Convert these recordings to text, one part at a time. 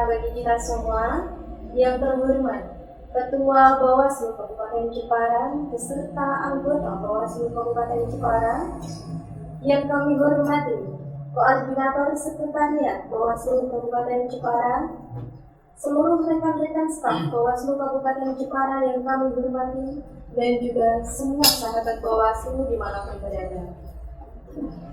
bagi kita semua. Yang terhormat Ketua Bawaslu Kabupaten Jepara beserta anggota Bawaslu Kabupaten Jepara. Yang kami hormati Koordinator Sekretariat Bawaslu Kabupaten Jepara, seluruh rekan-rekan staf Bawaslu Kabupaten Jepara yang kami hormati, dan juga semua sahabat Bawaslu dimanapun berada.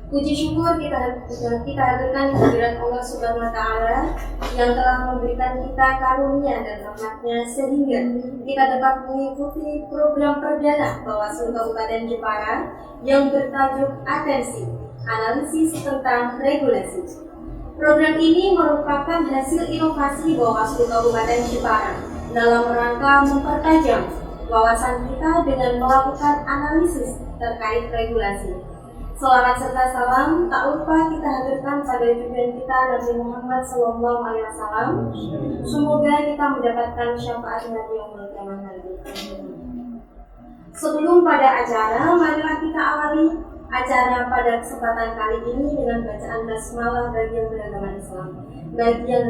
Puji syukur kita haturkan kehadirat Allah Subhanahu wa Ta'ala yang telah memberikan kita karunia dan rahmatnya sehingga kita dapat mengikuti program perdana Bawaslu Kabupaten Jepara yang bertajuk Atensi, Analisis tentang Regulasi. Program ini merupakan hasil inovasi Bawaslu Kabupaten Jepara dalam rangka mempertajam wawasan kita dengan melakukan analisis terkait regulasi. Selawat serta salam tak lupa kita hadirkan pada junjungan kita Nabi Muhammad SAW. Semoga kita mendapatkan syafaatnya di yaumul qiyamah nanti. Sebelum pada acara, marilah kita awali acara pada kesempatan kali ini dengan bacaan basmalah bagi yang beragama Islam. Bagi yang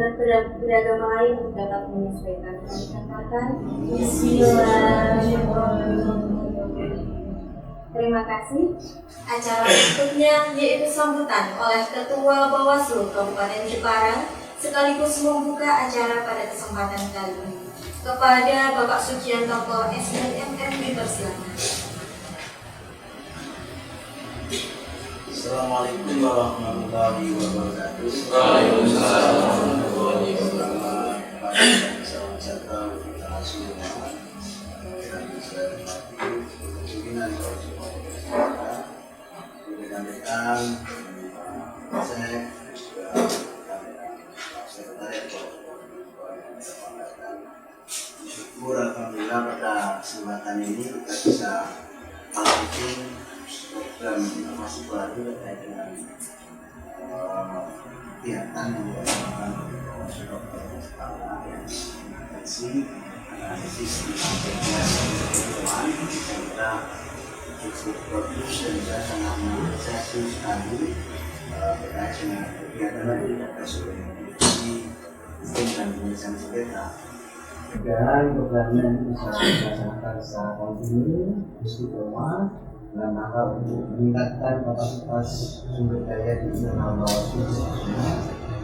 beragama lain dapat menyesuaikan. Katakan Bismillahirrahmanirrahim. Terima kasih. Acara berikutnya yaitu sambutan oleh Ketua Bawaslu Kabupaten Jepara sekaligus membuka acara pada kesempatan kali ini. Kepada Bapak Sucianto SNMM dipersilakan. Assalamualaikum warahmatullahi wabarakatuh. Waalaikumsalam warahmatullahi wabarakatuh. Syukur alhamdulillah pada kesempatan ini kita bisa melakukan program inovasi baru terkait dengan kegiatan yang dilakukan oleh Bawaslu Kabupaten Jepara yang mengatensi analisis tentang regulasi ketentuan. Saya kira cukup bagus dan juga sangat mengapresiasi sekali terkait dengan kegiatan yang dilakukan oleh Divisi Hukum dan Penyelesaian Sengketa. Dan programnya ini bisa dilaksanakan secara kontinu, istiqomah, dalam rangka untuk meningkatkan kapasitas sumber daya di internal Bawaslu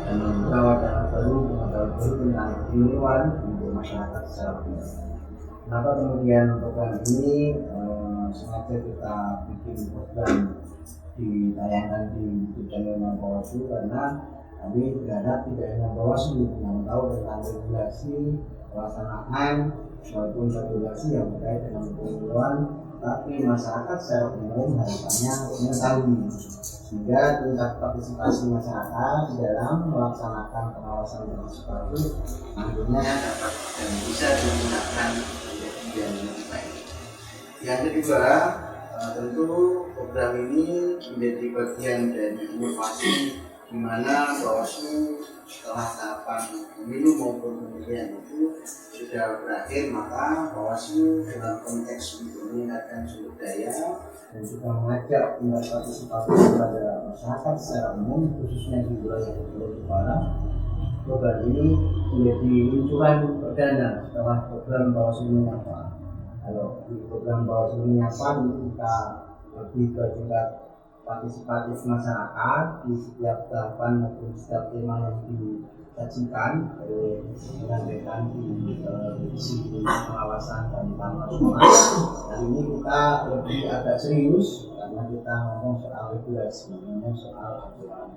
dan membuka wacana baru tentang keilmuan untuk masyarakat secara umum. Kenapa kemudian program ini sengaja kita bikin program ditayangkan di YouTube channel Bawaslu karena kami berharap tidak hanya Bawaslu yang tahu tentang regulasi pelaksanaan maupun regulasi yang terkait dengan pemiluan, tapi masyarakat secara umum harapannya mengetahui sehingga tingkat partisipasi masyarakat di dalam melaksanakan pengawasan partisipasi nantinya dapat dan bisa digunakan menjadi yang lebih baik. Yang kedua, tentu program ini menjadi bagian dari inovasi di mana Bawaslu setelah tahapan pemilu maupun pemilihan itu sudah berakhir, maka Bawaslu dalam konteks untuk meningkatkan sumber daya dan juga mengajak tingkat partisipasi kepada masyarakat secara umum khususnya di wilayah Jepara. Program ini menjadi luncuran perdana setelah program Bawaslu Menyapa. Kalau di program Bawaslu Menyapa kita lebih ke tingkat partisipatif masyarakat di setiap tahapan maupun setiap tema yang disajikan oleh rekan-rekan di divisi pengawasan dan pemantauan. Kali ini kita lebih agak serius karena kita ngomong soal regulasi, ngomong soal aturan.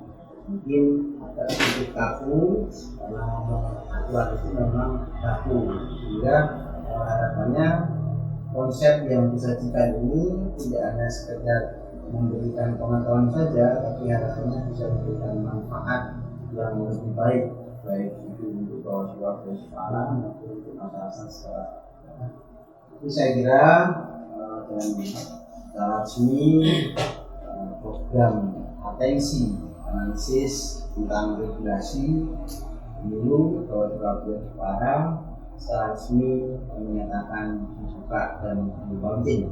Mungkin agak sedikit kaku karena ngomong aturan itu memang kaku, sehingga harapannya konsep yang disajikan ini tidak hanya sekedar memberikan pengetahuan saja, tapi harapannya bisa memberikan manfaat yang lebih baik, baik itu untuk Bawaslu Kabupaten Jepara maupun untuk masyarakat secara umum. Jadi saya kira dengan secara resmi program atensi analisis tentang regulasi pemilu Bawaslu Kabupaten Jepara secara resmi menyatakan dibuka dan di-launching.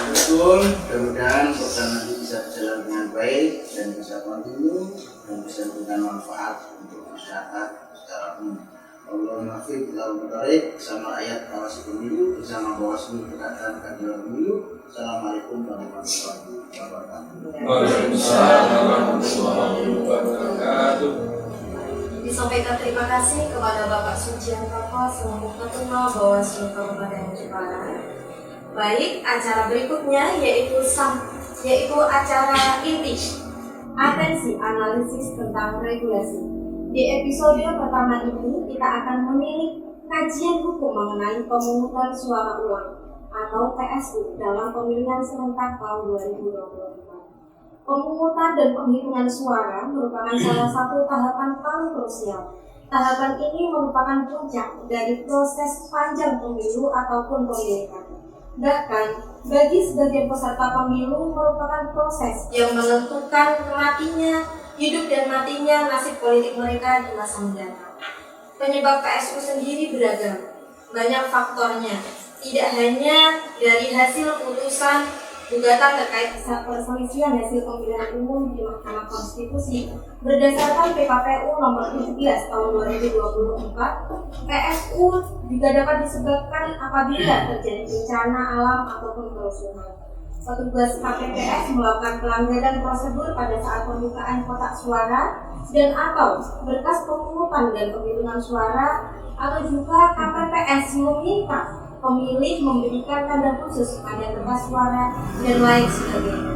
Betul, apapun, mudah-mudahan program nanti bisa berjalan dengan baik dan bisa kontinu dan bisa memberikan manfaat untuk masyarakat secara umum. Allahumma fiq lalu mutarik bersama ayat Bawaslu Pemilu bersama Bawaslu Kedatangan Keadilan Pemilu. Assalamualaikum warahmatullahi wabarakatuh. Waalaikumsalam warahmatullahi wabarakatuh. Disampaikan terima kasih kepada Bapak Sujiantoko selaku Ketua Bawaslu Kabupaten Jepara. Baik, acara berikutnya yaitu acara inti atensi analisis tentang regulasi. Di episode pertama ini kita akan memilih kajian hukum mengenai pemungutan suara ulang atau PSU dalam pemilihan serentak tahun 2024. Pemungutan dan penghitungan suara merupakan salah satu tahapan paling krusial. Tahapan ini merupakan puncak dari proses panjang pemilu ataupun pemilihan. Bahkan, bagi sebagian peserta pemilu merupakan proses yang menentukan matinya, hidup dan matinya nasib politik mereka di masa mendatang. Penyebab PSU sendiri beragam, banyak faktornya. Tidak hanya dari hasil putusan gugatan terkait perselisihan hasil pemilihan umum di Mahkamah Konstitusi berdasarkan PKPU nomor 17 tahun 2024, PSU juga dapat disebabkan apabila terjadi bencana alam ataupun kerusuhan. Petugas KPPS melakukan pelanggaran prosedur pada saat pembukaan kotak suara dan atau berkas pemungutan dan penghitungan suara, atau juga KPPS meminta pemilih memberikan tanda khusus pada kertas suara dan lain sebagainya.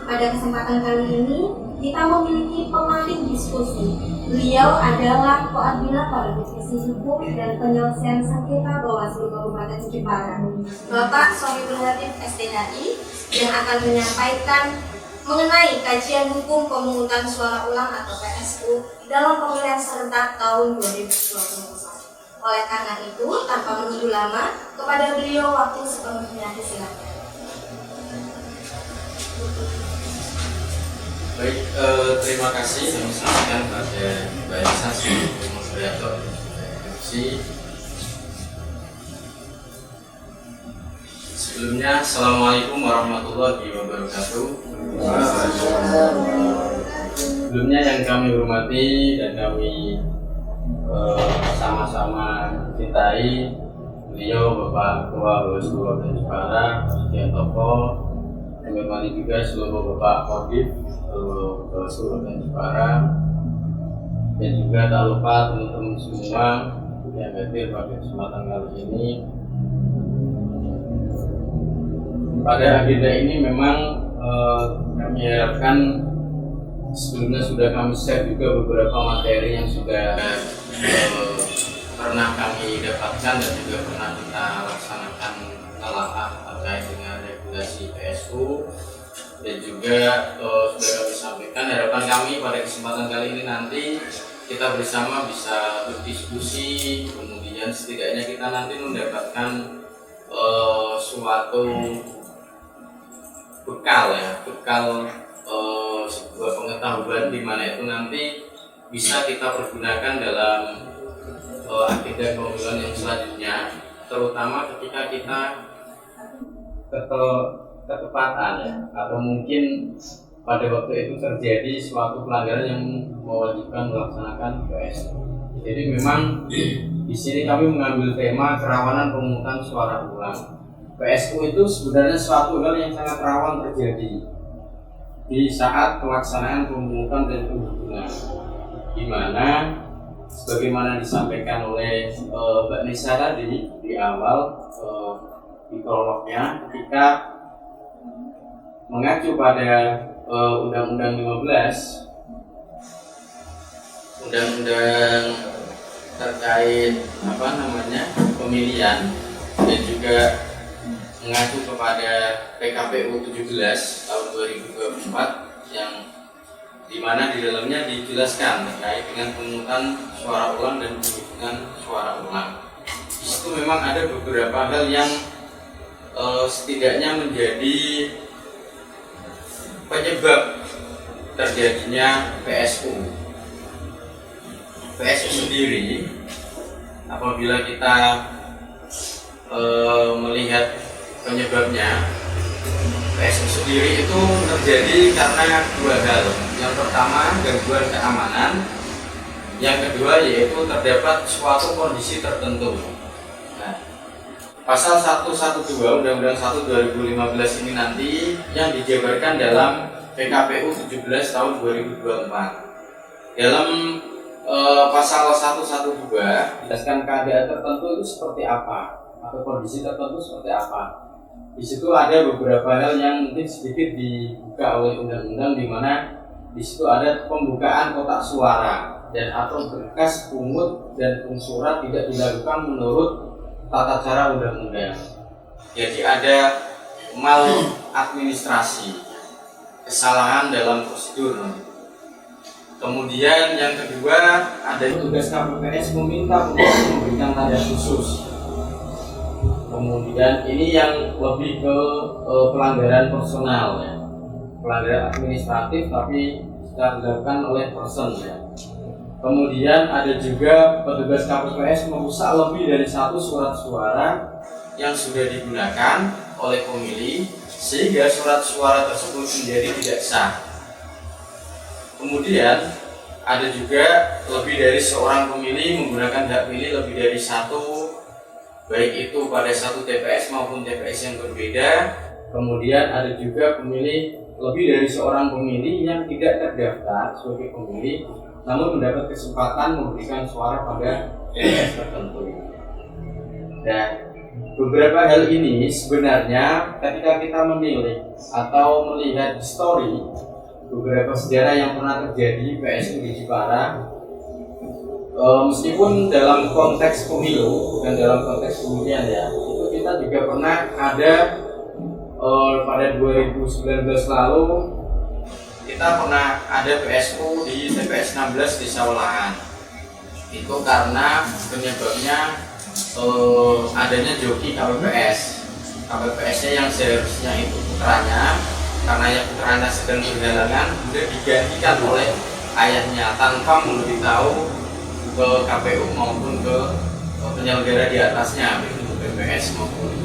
Pada kesempatan kali ini kita memiliki pemateri diskusi. Beliau adalah koordinator divisi hukum dan penyelesaian sengketa Bawaslu Kabupaten Jepara, Bapak Sohibul Latif SDHI, yang akan menyampaikan mengenai kajian hukum pemungutan suara ulang atau PSU dalam pemilihan serentak tahun 2024. Oleh karena itu, tanpa menunggu lama, kepada beliau waktu sepenuhnya disilakan. Baik, terima kasih yang disampaikan pada Mbak Elsa sebagai moderator diskusi. Sebelumnya, Assalamualaikum warahmatullahi wabarakatuh. Sebelumnya yang kami hormati dan kami sama-sama cintai beliau Bapak Ketua Bawaslu Kabupaten Jepara, Sujiantoko, kami hormati juga seluruh Bapak Kodim Bawaslu Kabupaten Jepara, dan juga tak lupa teman-teman semua yang hadir pada kesempatan kali ini. Pada agenda ini memang kami harapkan sebelumnya sudah kami share juga beberapa materi yang sudah pernah kami dapatkan dan juga pernah kita laksanakan telaah terkait dengan regulasi PSU, dan juga sudah kami sampaikan harapan kami pada kesempatan kali ini nanti kita bersama bisa berdiskusi, kemudian setidaknya kita nanti mendapatkan suatu bekal sebuah pengetahuan di mana itu nanti bisa kita pergunakan dalam agenda pemilihan yang selanjutnya, terutama ketika kita ketepatan ya, atau mungkin pada waktu itu terjadi suatu pelanggaran yang mewajibkan melaksanakan PSU. Jadi memang di sini kami mengambil tema kerawanan pemungutan suara ulang. PSU itu sebenarnya suatu hal yang sangat rawan terjadi di saat pelaksanaan pemungutan dan penghitungan, di mana sebagaimana disampaikan oleh Mbak Nisa tadi di awal di prolognya, ketika mengacu pada Undang-Undang 15, Undang-Undang terkait pemilihan, dan juga mengacu kepada PKPU 17 tahun 2024 yang dimana di dalamnya dijelaskan terkait dengan pemungutan suara ulang dan penghitungan suara ulang. Di situ memang ada beberapa hal yang setidaknya menjadi penyebab terjadinya PSU. PSU sendiri, apabila kita melihat penyebabnya, PSU sendiri itu terjadi karena dua hal. Yang pertama gangguan keamanan, yang kedua yaitu terdapat suatu kondisi tertentu. Nah, Pasal 112 Undang-Undang 1 2015 ini nanti yang dijabarkan dalam PKPU 17 tahun 2024. Dalam pasal 112 dijelaskan keadaan tertentu itu seperti apa atau kondisi tertentu seperti apa. Di situ ada beberapa hal yang mungkin sedikit dibuka oleh undang-undang, di mana di situ ada pembukaan kotak suara dan atau berkas pungut dan pengsurat tidak dilakukan menurut tata cara undang-undang. Jadi ada maladministrasi, kesalahan dalam prosedur. Kemudian yang kedua ada tugas KPPS meminta untuk memberikan tanda khusus. Kemudian ini yang lebih ke pelanggaran personal ya, pelanggaran administratif tapi secara dilakukan oleh person ya. Kemudian ada juga petugas KPPS merusak lebih dari satu surat suara yang sudah digunakan oleh pemilih sehingga surat suara tersebut menjadi tidak sah. Kemudian ada juga lebih dari seorang pemilih menggunakan hak pilih lebih dari satu, baik itu pada satu TPS maupun TPS yang berbeda. Kemudian ada juga pemilih lebih dari seorang pemilih yang tidak terdaftar sebagai pemilih namun mendapat kesempatan memberikan suara pada TPS tertentu. Dan beberapa hal ini sebenarnya ketika kita memilih atau melihat histori beberapa sejarah yang pernah terjadi PSU di Jepara, meskipun dalam konteks pemilu bukan dalam konteks pemilihan ya, itu kita juga pernah ada pada 2019 lalu kita pernah ada PSU di TPS 16 di Sawalahan. Itu karena penyebabnya adanya joki KPPS-nya yang seharusnya itu putranya, karena yang putranya sedang berhalangan sudah digantikan oleh ayahnya tanpa memberitahu ke KPU maupun ke penyelenggara di atasnya, baik itu BPS maupun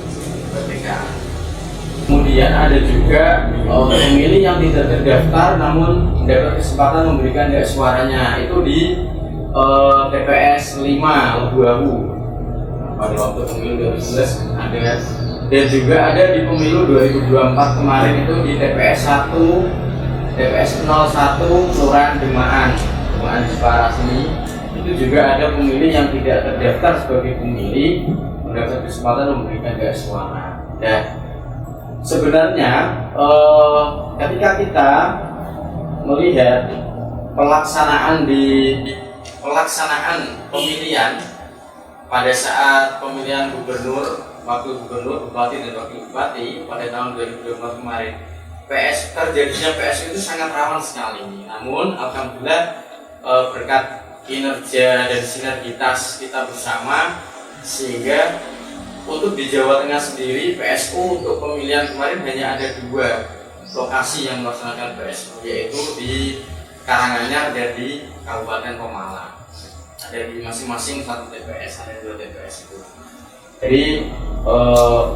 BPK. Kemudian ada juga pemilih yang tidak terdaftar namun mendapat kesempatan memberikan hak suaranya, itu di TPS 5 Lebuahu pada waktu pemilu 2019 ada, dan juga ada di pemilu 2024 kemarin itu di TPS 1 TPS 01 Kelurahan Demaan Jepara sini, itu juga ada pemilih yang tidak terdaftar sebagai pemilih mendapat kesempatan memberikan hak suara. Dan sebenarnya ketika kita melihat pelaksanaan pemilihan pada saat pemilihan gubernur, wakil gubernur, bupati dan wakil bupati pada tahun 2024 kemarin, terjadinya PSU itu sangat rawan sekali. Namun alhamdulillah berkat kinerja dan sinergitas kita bersama, sehingga untuk di Jawa Tengah sendiri PSU untuk pemilihan kemarin hanya ada 2 lokasi yang melaksanakan PSU, yaitu di Karanganyar dan di Kabupaten Pemalang. Ada di masing-masing 1 TPS, ada 2 TPS itu. Jadi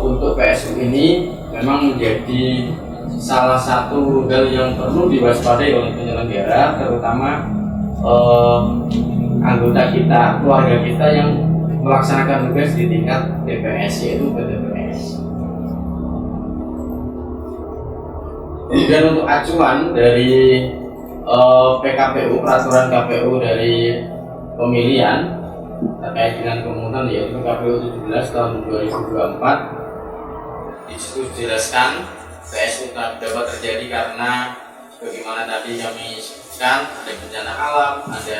untuk PSU ini memang menjadi salah satu hal yang perlu diwaspadai oleh penyelenggara, terutama anggota kita, keluarga kita yang melaksanakan tugas di tingkat TPS, yaitu PTPS. Dan untuk acuan dari PKPU, peraturan KPU dari pemilihan terkait dengan pemungutan, yaitu KPU 17 tahun 2024, di situ dijelaskan PSU dapat terjadi karena bagaimana tadi kami sebutkan, ada bencana alam, ada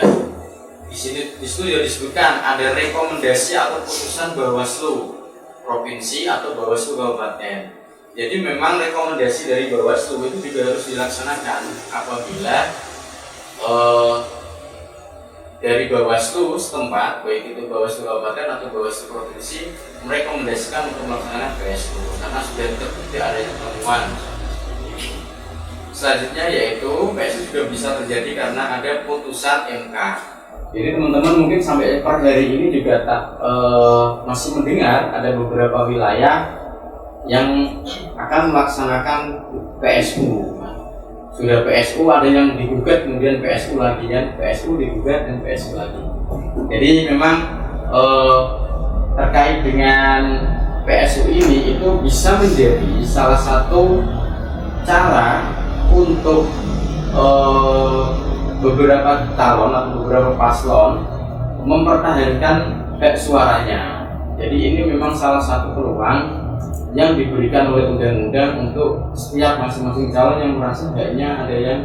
di situ juga disebutkan ada rekomendasi atau putusan Bawaslu provinsi atau Bawaslu kabupaten. Jadi memang rekomendasi dari Bawaslu itu juga harus dilaksanakan apabila dari Bawaslu setempat, baik itu Bawaslu kabupaten atau Bawaslu provinsi, merekomendasikan untuk melaksanakan PSU karena sudah terbukti adanya temuan. Selanjutnya yaitu PSU juga bisa terjadi karena ada putusan MK. Jadi teman-teman mungkin sampai per hari ini juga masih mendengar ada beberapa wilayah yang akan melaksanakan PSU. Sudah PSU, ada yang digugat kemudian PSU lagi, dan PSU digugat dan PSU lagi. Jadi memang terkait dengan PSU ini itu bisa menjadi salah satu cara untuk beberapa calon atau beberapa paslon mempertahankan hak suaranya. Jadi ini memang salah satu peluang yang diberikan oleh undang-undang untuk setiap masing-masing calon yang merasa haknya ada yang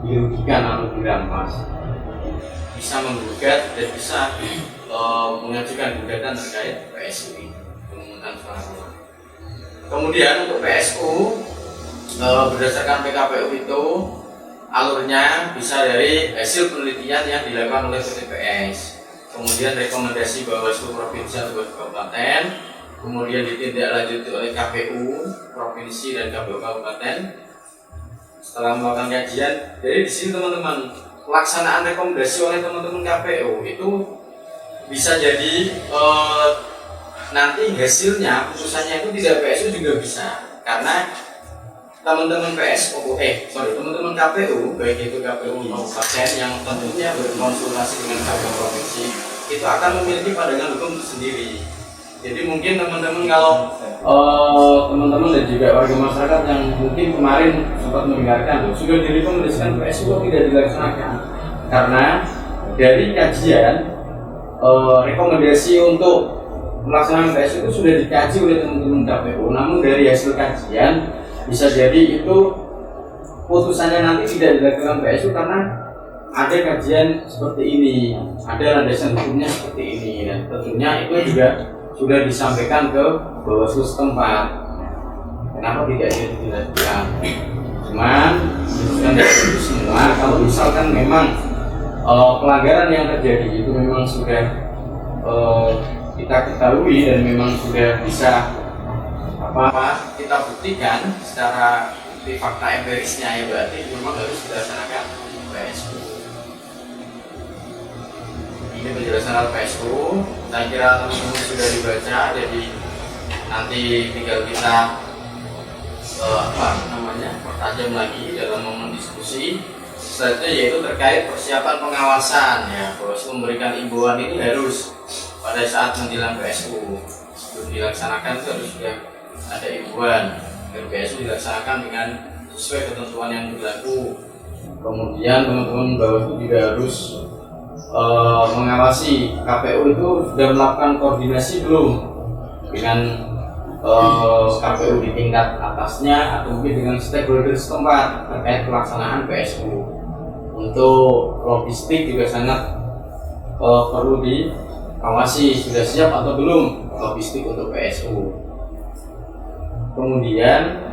dirugikan atau dirampas, bisa menggugat dan bisa mengajukan gugatan terkait PSU ini, pemungutan suara ulang. Kemudian untuk PSU berdasarkan PKPU itu alurnya bisa dari hasil penelitian yang dilakukan oleh PTPS, kemudian rekomendasi Bawaslu Provinsi atau Bawaslu Kabupaten, kemudian ditindaklanjuti oleh KPU Provinsi dan KPU Kabupaten setelah melakukan kajian. Jadi di sini teman-teman, pelaksanaan rekomendasi oleh teman-teman KPU itu bisa jadi nanti hasilnya putusannya itu tidak PSU juga bisa, karena teman-teman teman-teman KPU, baik itu KPU kabupaten yang tentunya berkonsultasi dengan KPU provinsi, itu akan memiliki pandangan hukum sendiri. Jadi mungkin teman-teman kalau teman-teman dan juga warga masyarakat yang mungkin kemarin sempat mendengarkan sudah direkomendasikan PSU tidak dilaksanakan, karena dari kajian rekomendasi untuk melaksanakan PSU itu sudah dikaji oleh teman-teman KPU, namun dari hasil kajian bisa jadi itu putusannya nanti tidak dilakukan PSU karena ada kajian seperti ini, ada landasan hukumnya seperti ini, dan tentunya itu juga sudah disampaikan ke Bawaslu setempat. Kenapa tidak dilakukan? Cuman bukan itu semua. Kalau misalkan memang pelanggaran yang terjadi itu memang sudah kita ketahui dan memang sudah bisa kita buktikan secara bukti fakta empirisnya, ya berarti memang harus dilaksanakan PSU. Ini penjelasan soal PSU, saya kira teman-teman sudah dibaca, jadi nanti tinggal kita pertajam lagi dalam momen diskusi. Selanjutnya yaitu terkait persiapan pengawasan, ya, Bawaslu memberikan imbauan ini harus pada saat menjelang PSU. Sebelum dilaksanakan itu harus sudah ada imbauan agar PSU dilaksanakan dengan sesuai ketentuan yang berlaku. Kemudian teman-teman Bawaslu juga harus mengawasi KPU itu sudah melakukan koordinasi belum dengan KPU di tingkat atasnya atau mungkin dengan stakeholder setempat terkait pelaksanaan PSU. Untuk logistik juga sangat perlu diawasi, sudah siap atau belum logistik untuk PSU. Kemudian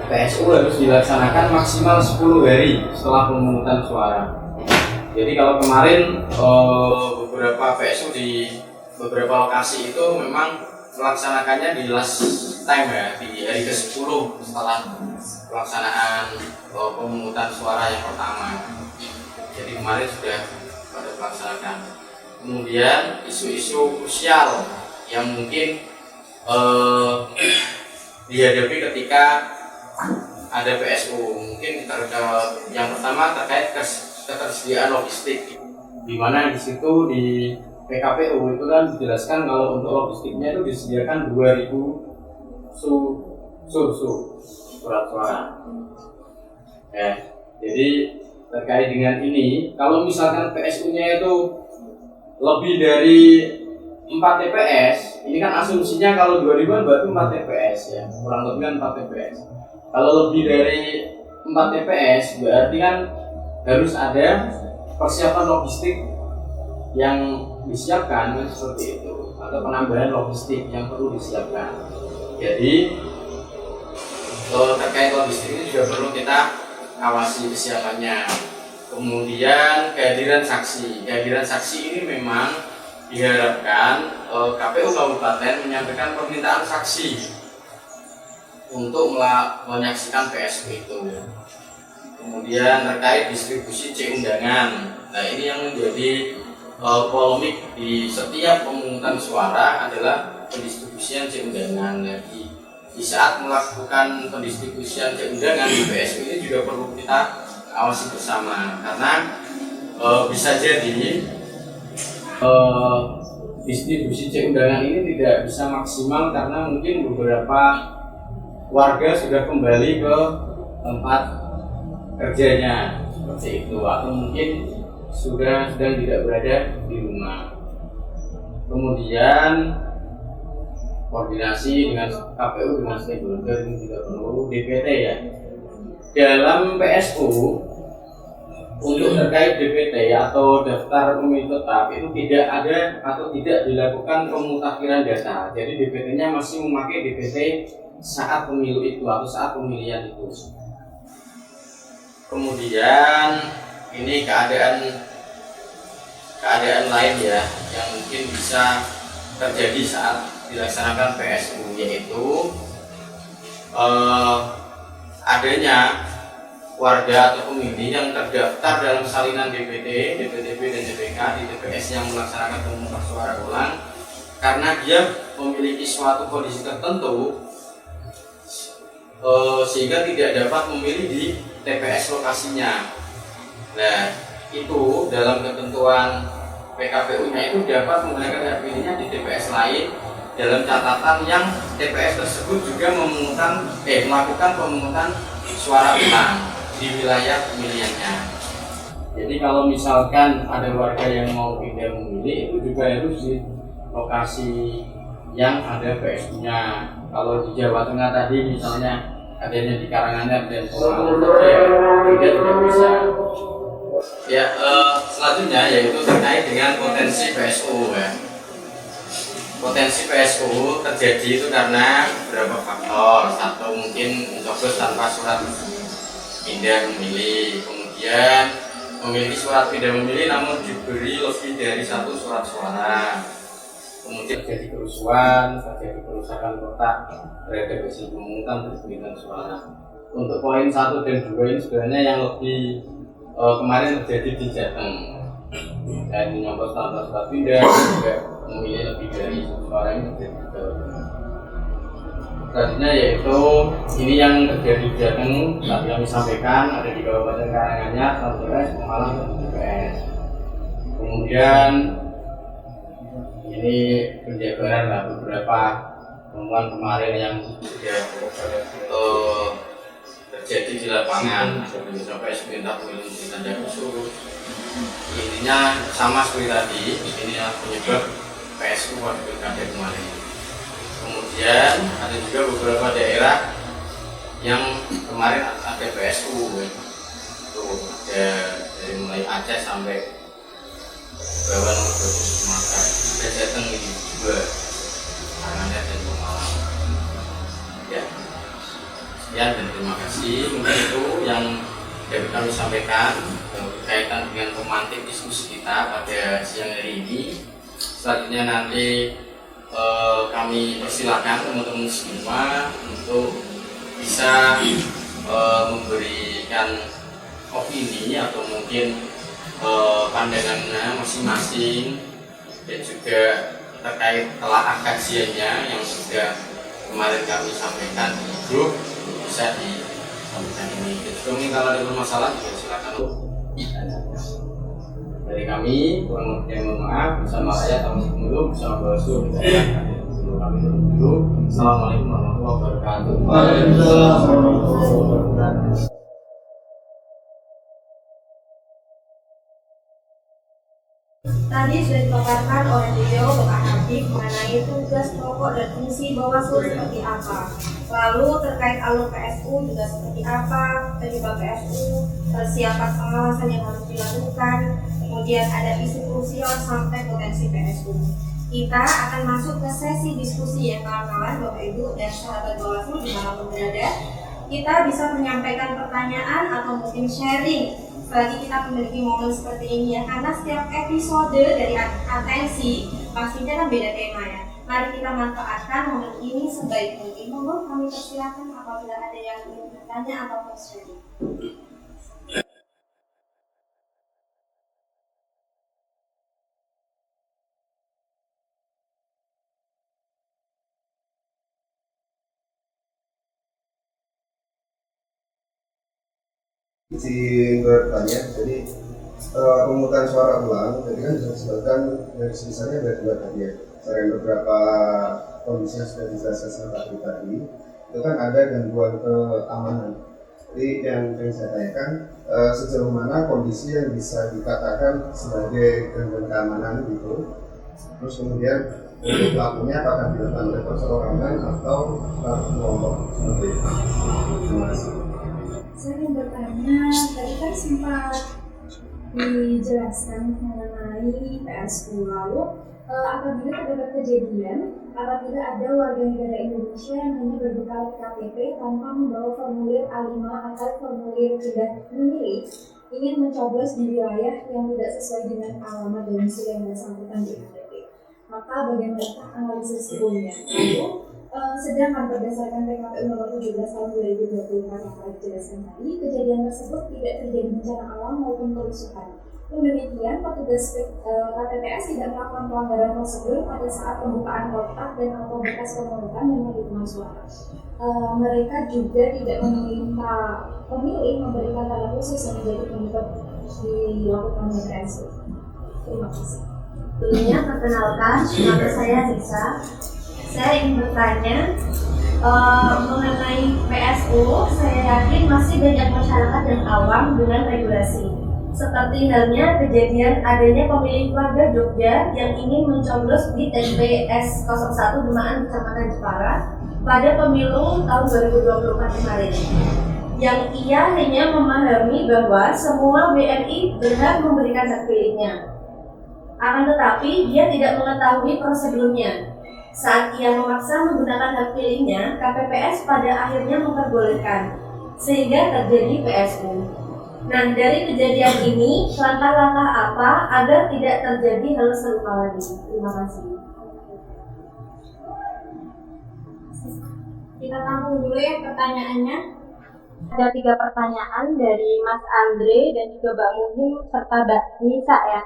PSU harus dilaksanakan maksimal 10 hari setelah pemungutan suara. Jadi kalau kemarin beberapa PSU di beberapa lokasi itu memang melaksanakannya di last time, ya, di hari ke-10 setelah pelaksanaan pemungutan suara yang pertama. Jadi kemarin sudah pada melaksanakan. Kemudian isu-isu krusial yang mungkin dihadapi ketika ada PSU, mungkin yang pertama terkait ketersediaan logistik, di mana di situ di PKPU itu kan dijelaskan kalau untuk logistiknya itu disediakan 2000 surat suara. Ya, jadi terkait dengan ini, kalau misalkan PSU-nya itu lebih dari 4 TPS, ini kan asumsinya kalau 2000 berarti 4 TPS, ya, kurang lebih kan 4 TPS. Kalau lebih dari 4 TPS berarti kan harus ada persiapan logistik yang disiapkan, seperti itu, atau penambahan logistik yang perlu disiapkan. Jadi terkait logistik ini juga perlu kita awasi kesiapannya. Kemudian kehadiran saksi ini memang diharapkan KPU Kabupaten menyampaikan permintaan saksi untuk menyaksikan PSU itu. Kemudian terkait distribusi C undangan, nah ini yang menjadi polemik di setiap pemungutan suara adalah pendistribusian C undangan. di saat melakukan pendistribusian cek undangan di PSU ini juga perlu kita awasi bersama, karena bisa jadi distribusi cek undangan ini tidak bisa maksimal karena mungkin beberapa warga sudah kembali ke tempat kerjanya seperti itu, atau mungkin sedang tidak berada di rumah. Kemudian koordinasi dengan KPU dengan stakeholder ini juga perlu. DPT ya, dalam PSU untuk terkait DPT atau daftar pemilih tetap itu tidak ada atau tidak dilakukan pemutakhiran data. Jadi DPT-nya masih memakai DPT saat pemilu itu atau saat pemilihan itu. Kemudian ini keadaan lain ya yang mungkin bisa terjadi saat dilaksanakan PSU, yaitu adanya warga atau pemilih yang terdaftar dalam salinan DPT, DPTB dan DPK di TPS yang melaksanakan pemungutan suara ulang karena dia memiliki suatu kondisi tertentu sehingga tidak dapat memilih di TPS lokasinya. Nah, itu dalam ketentuan PKPU-nya itu dapat menggunakan hak pilihnya di TPS lain dalam catatan yang TPS tersebut juga melakukan pemungutan suara ulang di wilayah pemilihannya. Jadi kalau misalkan ada warga yang mau pindah memilih, itu juga harus di lokasi yang ada PSU-nya. Kalau di Jawa Tengah tadi misalnya adanya di Karanganyar dan Pemalang saja ya, tidak bisa. Ya, selanjutnya yaitu terkait dengan potensi PSU ya. Potensi PSU terjadi itu karena beberapa faktor. Satu, mungkin mencoblos tanpa surat pindah memilih, kemudian memiliki surat pindah memilih namun diberi lebih dari satu surat suara, kemudian terjadi kerusuhan, terjadi kerusakan kotak terhadap hasil pemungutan dan penghitungan suara. Untuk poin 1 dan 2 ini sebenarnya yang lebih kemarin terjadi di Jateng, dan menyoblos tanpa surat pindah juga memilih lebih dari satu suara ini terjadi di Jawa Tengah. Selanjutnya yaitu ini yang terjadi di Jateng, tadi kami sampaikan ada di Kabupaten Karanganyar, TPS, Pemalang dan TPS. Kemudian ini penjabaran lah beberapa temuan kemarin yang sudah terjadi di lapangan. Sampai sebentar pemilu di tanda khusus. Intinya sama seperti tadi, ini yang penyebab PSU pada pilkada kemarin. Kemudian ada juga beberapa daerah yang kemarin ada PSU, tuh ada dari mulai Aceh sampai bawah nomor 20 Sumatera, ada Jateng ini juga, Karanganyar dan Pemalang. Ya, sekian dan terima kasih. Mungkin itu yang dapat kami sampaikan berkaitan dengan pemantik diskusi kita pada siang hari ini. Selanjutnya nanti kami persilakan teman-teman semua untuk bisa memberikan opini atau mungkin pandangannya masing-masing, dan juga terkait telaah kajiannya yang sudah kemarin kami sampaikan di grup bisa disampaikan ini. Jadi kalau ada masalah juga silakan. Dari kami, kurang lebih mohon maaf, bersama saya Thomas dulu, bersama Bawaslu, kami dulu. Assalamualaikum warahmatullahi wabarakatuh. Waalaikumsalam warahmatullahi wabarakatuh. Tadi sudah dipaparkan oleh beliau Bapak Habib mengenai tugas pokok dan fungsi Bawaslu seperti apa. Lalu terkait alur PSU juga seperti apa, penyebab PSU, persiapan pengawasan yang harus dilakukan, kemudian ada isu krusial sampai potensi PSU. Kita akan masuk ke sesi diskusi ya kawan-kawan, Bapak Ibu dan sahabat Bawaslu dimanapun berada. Kita bisa menyampaikan pertanyaan atau mungkin sharing selagi kita memiliki momen seperti ini ya, karena setiap episode dari atensi pastinya kan beda tema ya. Mari kita manfaatkan momen ini sebaik mungkin. Mohon kami persilakan apabila ada yang ingin bertanya atau sharing. Izin bertanya, jadi pemungutan suara ulang, jadi kan disebutkan dari sebesarnya ada dua tadi ya. Selain beberapa kondisi yang sudah dijelaskan sama Pak Dwi tadi, itu kan ada gangguan keamanan. Jadi yang ingin saya tanyakan, sejauh mana kondisi yang bisa dikatakan sebagai gangguan keamanan gitu. Terus kemudian untuk pelakunya apakah dilakukan oleh perseorangan atau kelompok seperti itu. Terima kasih. Saya ingin bertanya, tadi kan sempat dijelaskan mengenai PSU, lalu apabila terdapat kejadian apabila ada warga negara Indonesia yang hanya berbekal KTP tanpa membawa formulir A5 atau formulir tidak memilih ingin mencoblos di wilayah yang tidak sesuai dengan alamat domisili yang bersangkutan di KTP, maka bagaimana analisis hukumnya? Lalu sedangkan berdasarkan PKPU nomor 17 tahun 2024 yang telah dijelaskan tadi, kejadian tersebut tidak terjadi bencana alam maupun kerusuhan. Pun demikian, petugas KPPS tidak melakukan pelanggaran prosedur pada saat pembukaan kotak dan atau berkas pemungutan dan penghitungan suara. Mereka juga tidak meminta pemilih memberikan tanda khusus yang menjadi penyebab dilakukannya PSU. Terima kasih. Dulunya perkenalkan, nama saya Risa. Saya ingin bertanya mengenai PSU. Saya yakin masih banyak masyarakat dan awam dengan regulasi. Seperti halnya kejadian adanya pemilih warga Jogja yang ingin mencoblos di TPS 01 Demaan Kecamatan Jepara pada pemilu tahun 2024 kemarin. Yang ia hanya memahami bahwa semua WNI berhak memberikan hak pilihnya. Akan tetapi dia tidak mengetahui prosedurnya. Saat ia memaksa menggunakan hak pilihnya, KPPS pada akhirnya memperbolehkan, sehingga terjadi PSU. Nah, dari kejadian ini, langkah-langkah apa agar tidak terjadi hal serupa lagi? Terima kasih. Kita tampung dulu ya pertanyaannya. Ada 3 pertanyaan dari Mas Andre dan juga Mbak Muhim serta Mbak Nisa ya.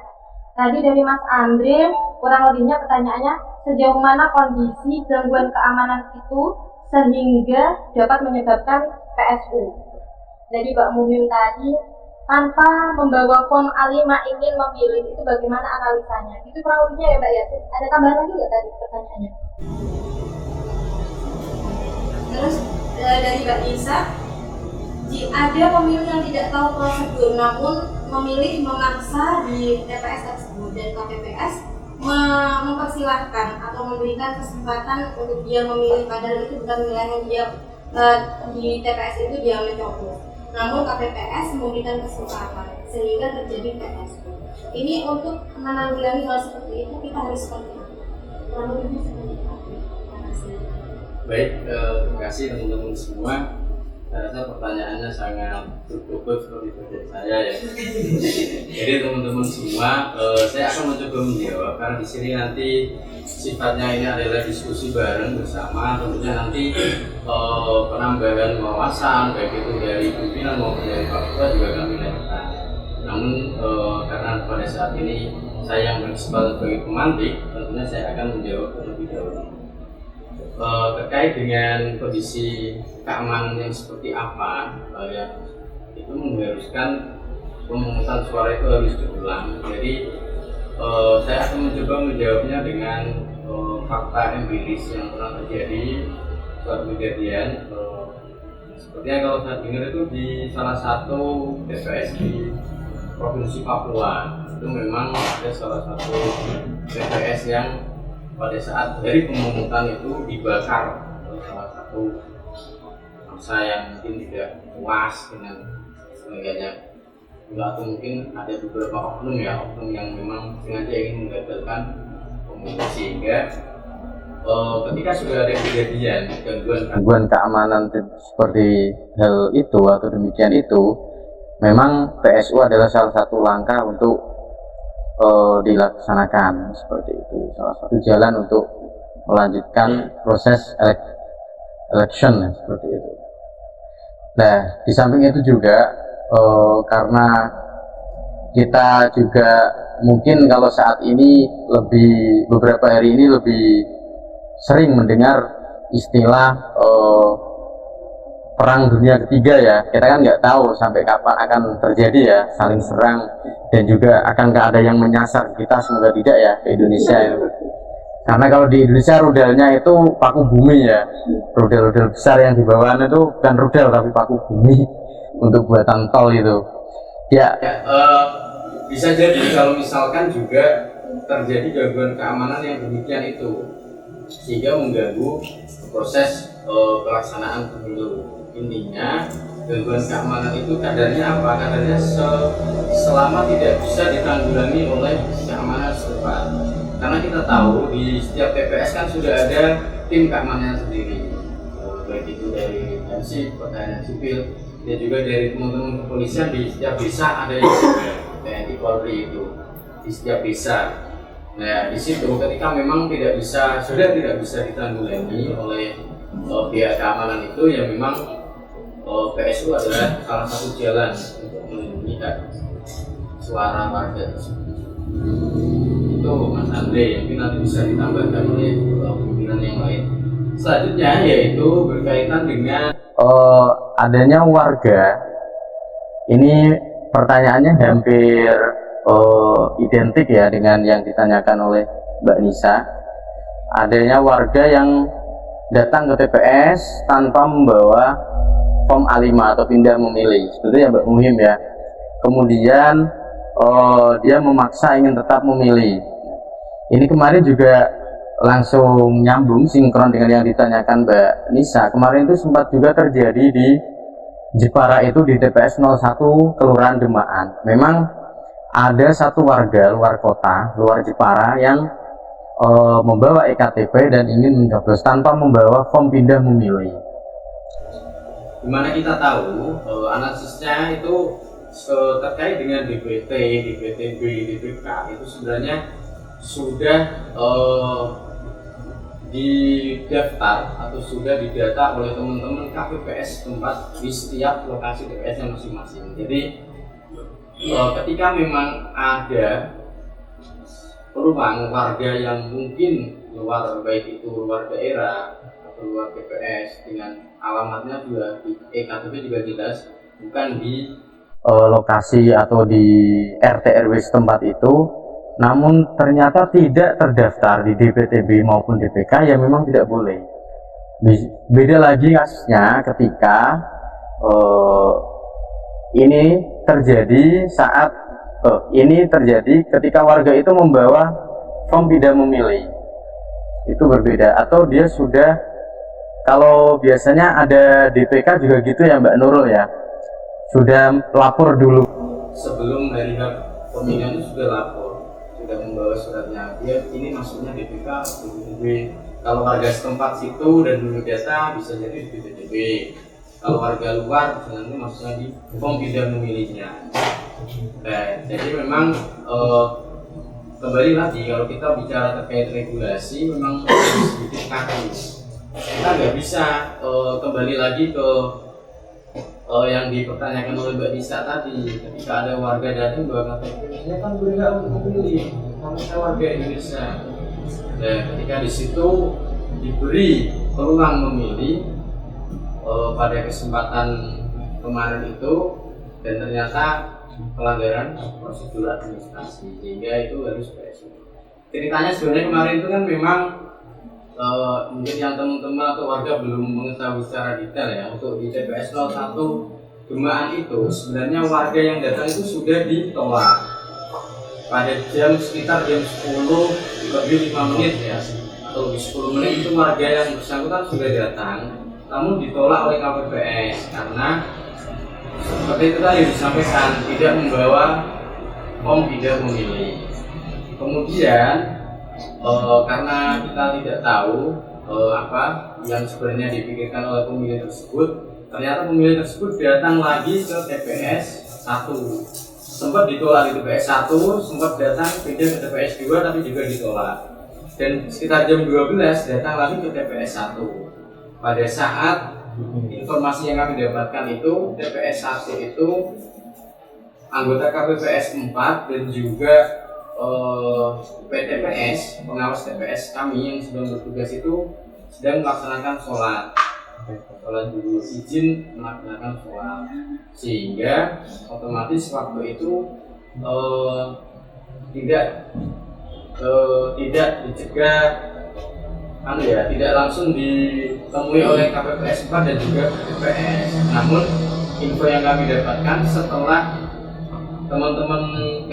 Tadi dari Mas Andre, kurang lebihnya pertanyaannya, sejauh mana kondisi gangguan keamanan itu sehingga dapat menyebabkan PSU. Jadi Mbak Muhim tadi, tanpa membawa form A5 ingin memilih, itu bagaimana analisanya? Itu kurang lebihnya ya Mbak ya. Ada tambahan lagi nggak tadi pertanyaannya? Terus dari Mbak Nisa, ada pemilih yang tidak tahu prosedur namun memilih memaksa di TPS tersebut dan KPPS mempersilahkan atau memberikan kesempatan untuk dia memilih, padahal itu bukan pilihan dia di TPS itu dia mencoblos. Namun KPPS memberikan kesempatan sehingga terjadi PSU. Ini untuk menanggulangi hal seperti itu kita harus seperti apa? Kurang lebih seperti apa? Terima kasih. Baik, terima kasih teman-teman semua. Saya rasa pertanyaannya sangat cukup seperti bagian saya ya. Jadi teman-teman semua, saya akan mencoba menjawab karena di sini nanti sifatnya ini adalah diskusi bareng bersama. Tentunya nanti penambahan wawasan baik itu dari pimpinan maupun dari Pak Ketua juga kami lakukan. Namun karena pada saat ini saya yang berkesempatan sebagai pemantik, tentunya saya akan menjawab terlebih dahulu. Terkait dengan kondisi keamanan yang seperti apa, yang itu mengharuskan pemungutan suara itu harus diulang. Jadi saya akan mencoba menjawabnya dengan fakta empiris yang pernah terjadi. Suatu kejadian sepertinya kalau saya dengar itu di salah satu TPS di Provinsi Papua, itu memang ada salah satu TPS yang pada saat dari pemungutan itu dibakar oleh salah satu massa yang mungkin tidak puas dengan sebagainya. Atau mungkin ada beberapa oknum yang memang sengaja ingin menggagalkan pemilu, sehingga ketika sudah ada kejadian gangguan keamanan seperti hal itu atau demikian itu, memang PSU adalah salah satu langkah untuk dilaksanakan seperti itu, salah satu jalan untuk melanjutkan proses election seperti itu. Nah, di samping itu juga karena kita juga mungkin kalau saat ini beberapa hari ini lebih sering mendengar istilah perang dunia ketiga ya, kita kan nggak tahu sampai kapan akan terjadi ya, saling serang, dan juga akankah ada yang menyasar kita, semoga tidak ya ke Indonesia itu. Karena kalau di Indonesia rudalnya itu paku bumi ya, rudal-rudal besar yang di bawahnya itu bukan rudal tapi paku bumi untuk buatan tol itu ya. Bisa jadi kalau misalkan juga terjadi gangguan keamanan yang demikian itu sehingga mengganggu proses pelaksanaan pemilu. Intinya gangguan keamanan itu kadarnya apa? Kadarnya selama tidak bisa ditanggulangi oleh keamanan setempat. Karena kita tahu di setiap TPS kan sudah ada tim keamanan sendiri, baik itu dari Polisi, pertahanan sipil, dan juga dari teman-teman kepolisian. Di setiap desa ada yang TNI Polri itu di setiap desa. Nah di situ ketika memang sudah tidak bisa ditanggulangi oleh pihak keamanan itu, ya memang PSU adalah salah satu jalan untuk melindungi suara warga tersebut. Itu Mas Andre, mungkin nanti bisa ditambahkan oleh pimpinan yang lain. Selanjutnya yaitu berkaitan dengan adanya warga. Ini pertanyaannya hampir identik ya dengan yang ditanyakan oleh Mbak Nisa. Adanya warga yang datang ke TPS tanpa membawa form A5 atau pindah memilih, sebetulnya Mbak Muhim ya. Kemudian dia memaksa ingin tetap memilih. Ini kemarin juga langsung nyambung sinkron dengan yang ditanyakan Mbak Nisa. Kemarin itu sempat juga terjadi di Jepara itu di TPS 01 Kelurahan Demaan. Memang ada satu warga luar kota, luar Jepara yang membawa EKTP dan ingin mencoblos tanpa membawa form pindah memilih. Dimana kita tahu analisisnya itu terkait dengan DPT, DPTB, DPK itu sebenarnya sudah didaftar atau sudah didata oleh teman-teman KPPS tempat di setiap lokasi TPS masing-masing. Jadi ketika memang ada perubahan warga yang mungkin luar, baik itu luar daerah atau luar TPS dengan alamatnya juga di EKTP juga jelas, bukan di lokasi atau di RT RW setempat itu, namun ternyata tidak terdaftar di DPTB maupun DPK, ya memang tidak boleh. Beda lagi kasusnya ketika ini terjadi ketika warga itu membawa form pindah memilih, itu berbeda. Atau dia sudah, kalau biasanya ada DPK juga gitu ya Mbak Nurul ya, sudah lapor dulu sebelum hari pemilihan itu sudah lapor, sudah membawa suratnya, dia ini masuknya DPK atau DPTB. Kalau warga setempat situ dan dulu data bisa jadi di DPTB. Kalau warga luar nanti maksudnya di form pindah memilihnya. Jadi memang kembali lagi kalau kita bicara terkait regulasi, memang sedikit kaku. Kita nggak bisa kembali lagi ke yang dipertanyakan oleh Mbak Nisa tadi. Ketika ada warga datang bawa KTP, saya kan berhak untuk memilih karena saya warga Indonesia. Dan ketika di situ diberi peluang memilih pada kesempatan kemarin itu, dan ternyata pelanggaran prosedur administrasi, sehingga itu harus PSU. Ceritanya sebenarnya kemarin itu kan memang mungkin yang teman-teman atau warga belum mengetahui secara detail ya, untuk di TPS 01 Demaan itu sebenarnya warga yang datang itu sudah ditolak pada sekitar jam 10 lebih 5 menit ya, atau lebih 10 menit itu warga yang bersangkutan sudah datang, namun ditolak oleh KPPS karena seperti itu tadi disampaikan tidak membawa form pindah memilih. Kemudian karena kita tidak tahu apa yang sebenarnya dipikirkan oleh pemilih tersebut, ternyata pemilih tersebut datang lagi ke TPS 1, sempat ditolak di TPS 1, sempat datang pindah ke TPS 2 tapi juga ditolak, dan sekitar jam 12 datang lagi ke TPS 1. Pada saat informasi yang kami dapatkan itu TPS 1 itu anggota KPPS 4 dan juga PTPS, pengawas TPS kami yang sedang bertugas itu sedang melaksanakan sholat. sholat dulu izin melaksanakan sholat, sehingga otomatis waktu itu tidak dicegah tidak langsung ditemui oleh KPPS 4 dan juga KPPS. Namun info yang kami dapatkan setelah teman-teman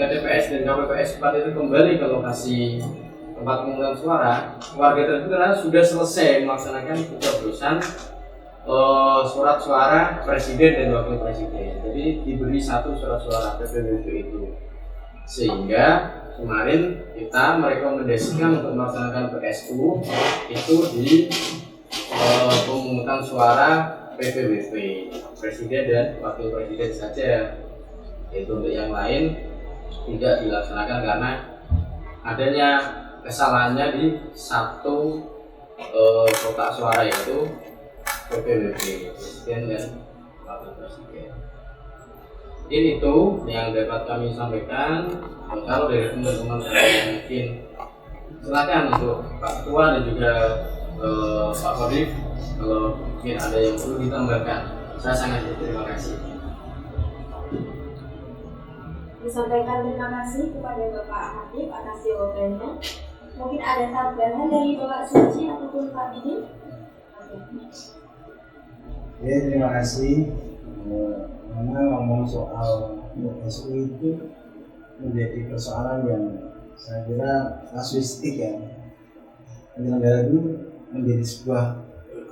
KPPS dan KPPS 4 itu kembali ke lokasi tempat pemungutan suara, warga tersebut sudah selesai melaksanakan pencoblosan surat suara presiden dan wakil presiden. Jadi diberi satu surat suara PPWP itu, sehingga kemarin kita merekomendasikan untuk melaksanakan PSU itu di pemungutan suara PPWP presiden dan wakil presiden saja. Itu untuk yang lain tidak dilaksanakan karena adanya kesalahannya di satu kotak suara itu PPWP presiden dan wakil presiden. Mungkin itu yang dapat kami sampaikan. Kalau dari teman-teman saya mungkin silakan untuk Pak Ketua dan juga Pak Kodif kalau mungkin ada yang perlu ditambahkan. Saya sangat berterima kasih. Disampaikan terima kasih kepada Bapak Hatip atas jawabannya. Mungkin ada tambahan dari Bapak Suci ataupun Pak Didi? Oke, terima kasih. Karena ngomong soal PSU itu menjadi persoalan yang saya kira kasuistik ya. Penyelenggara itu menjadi sebuah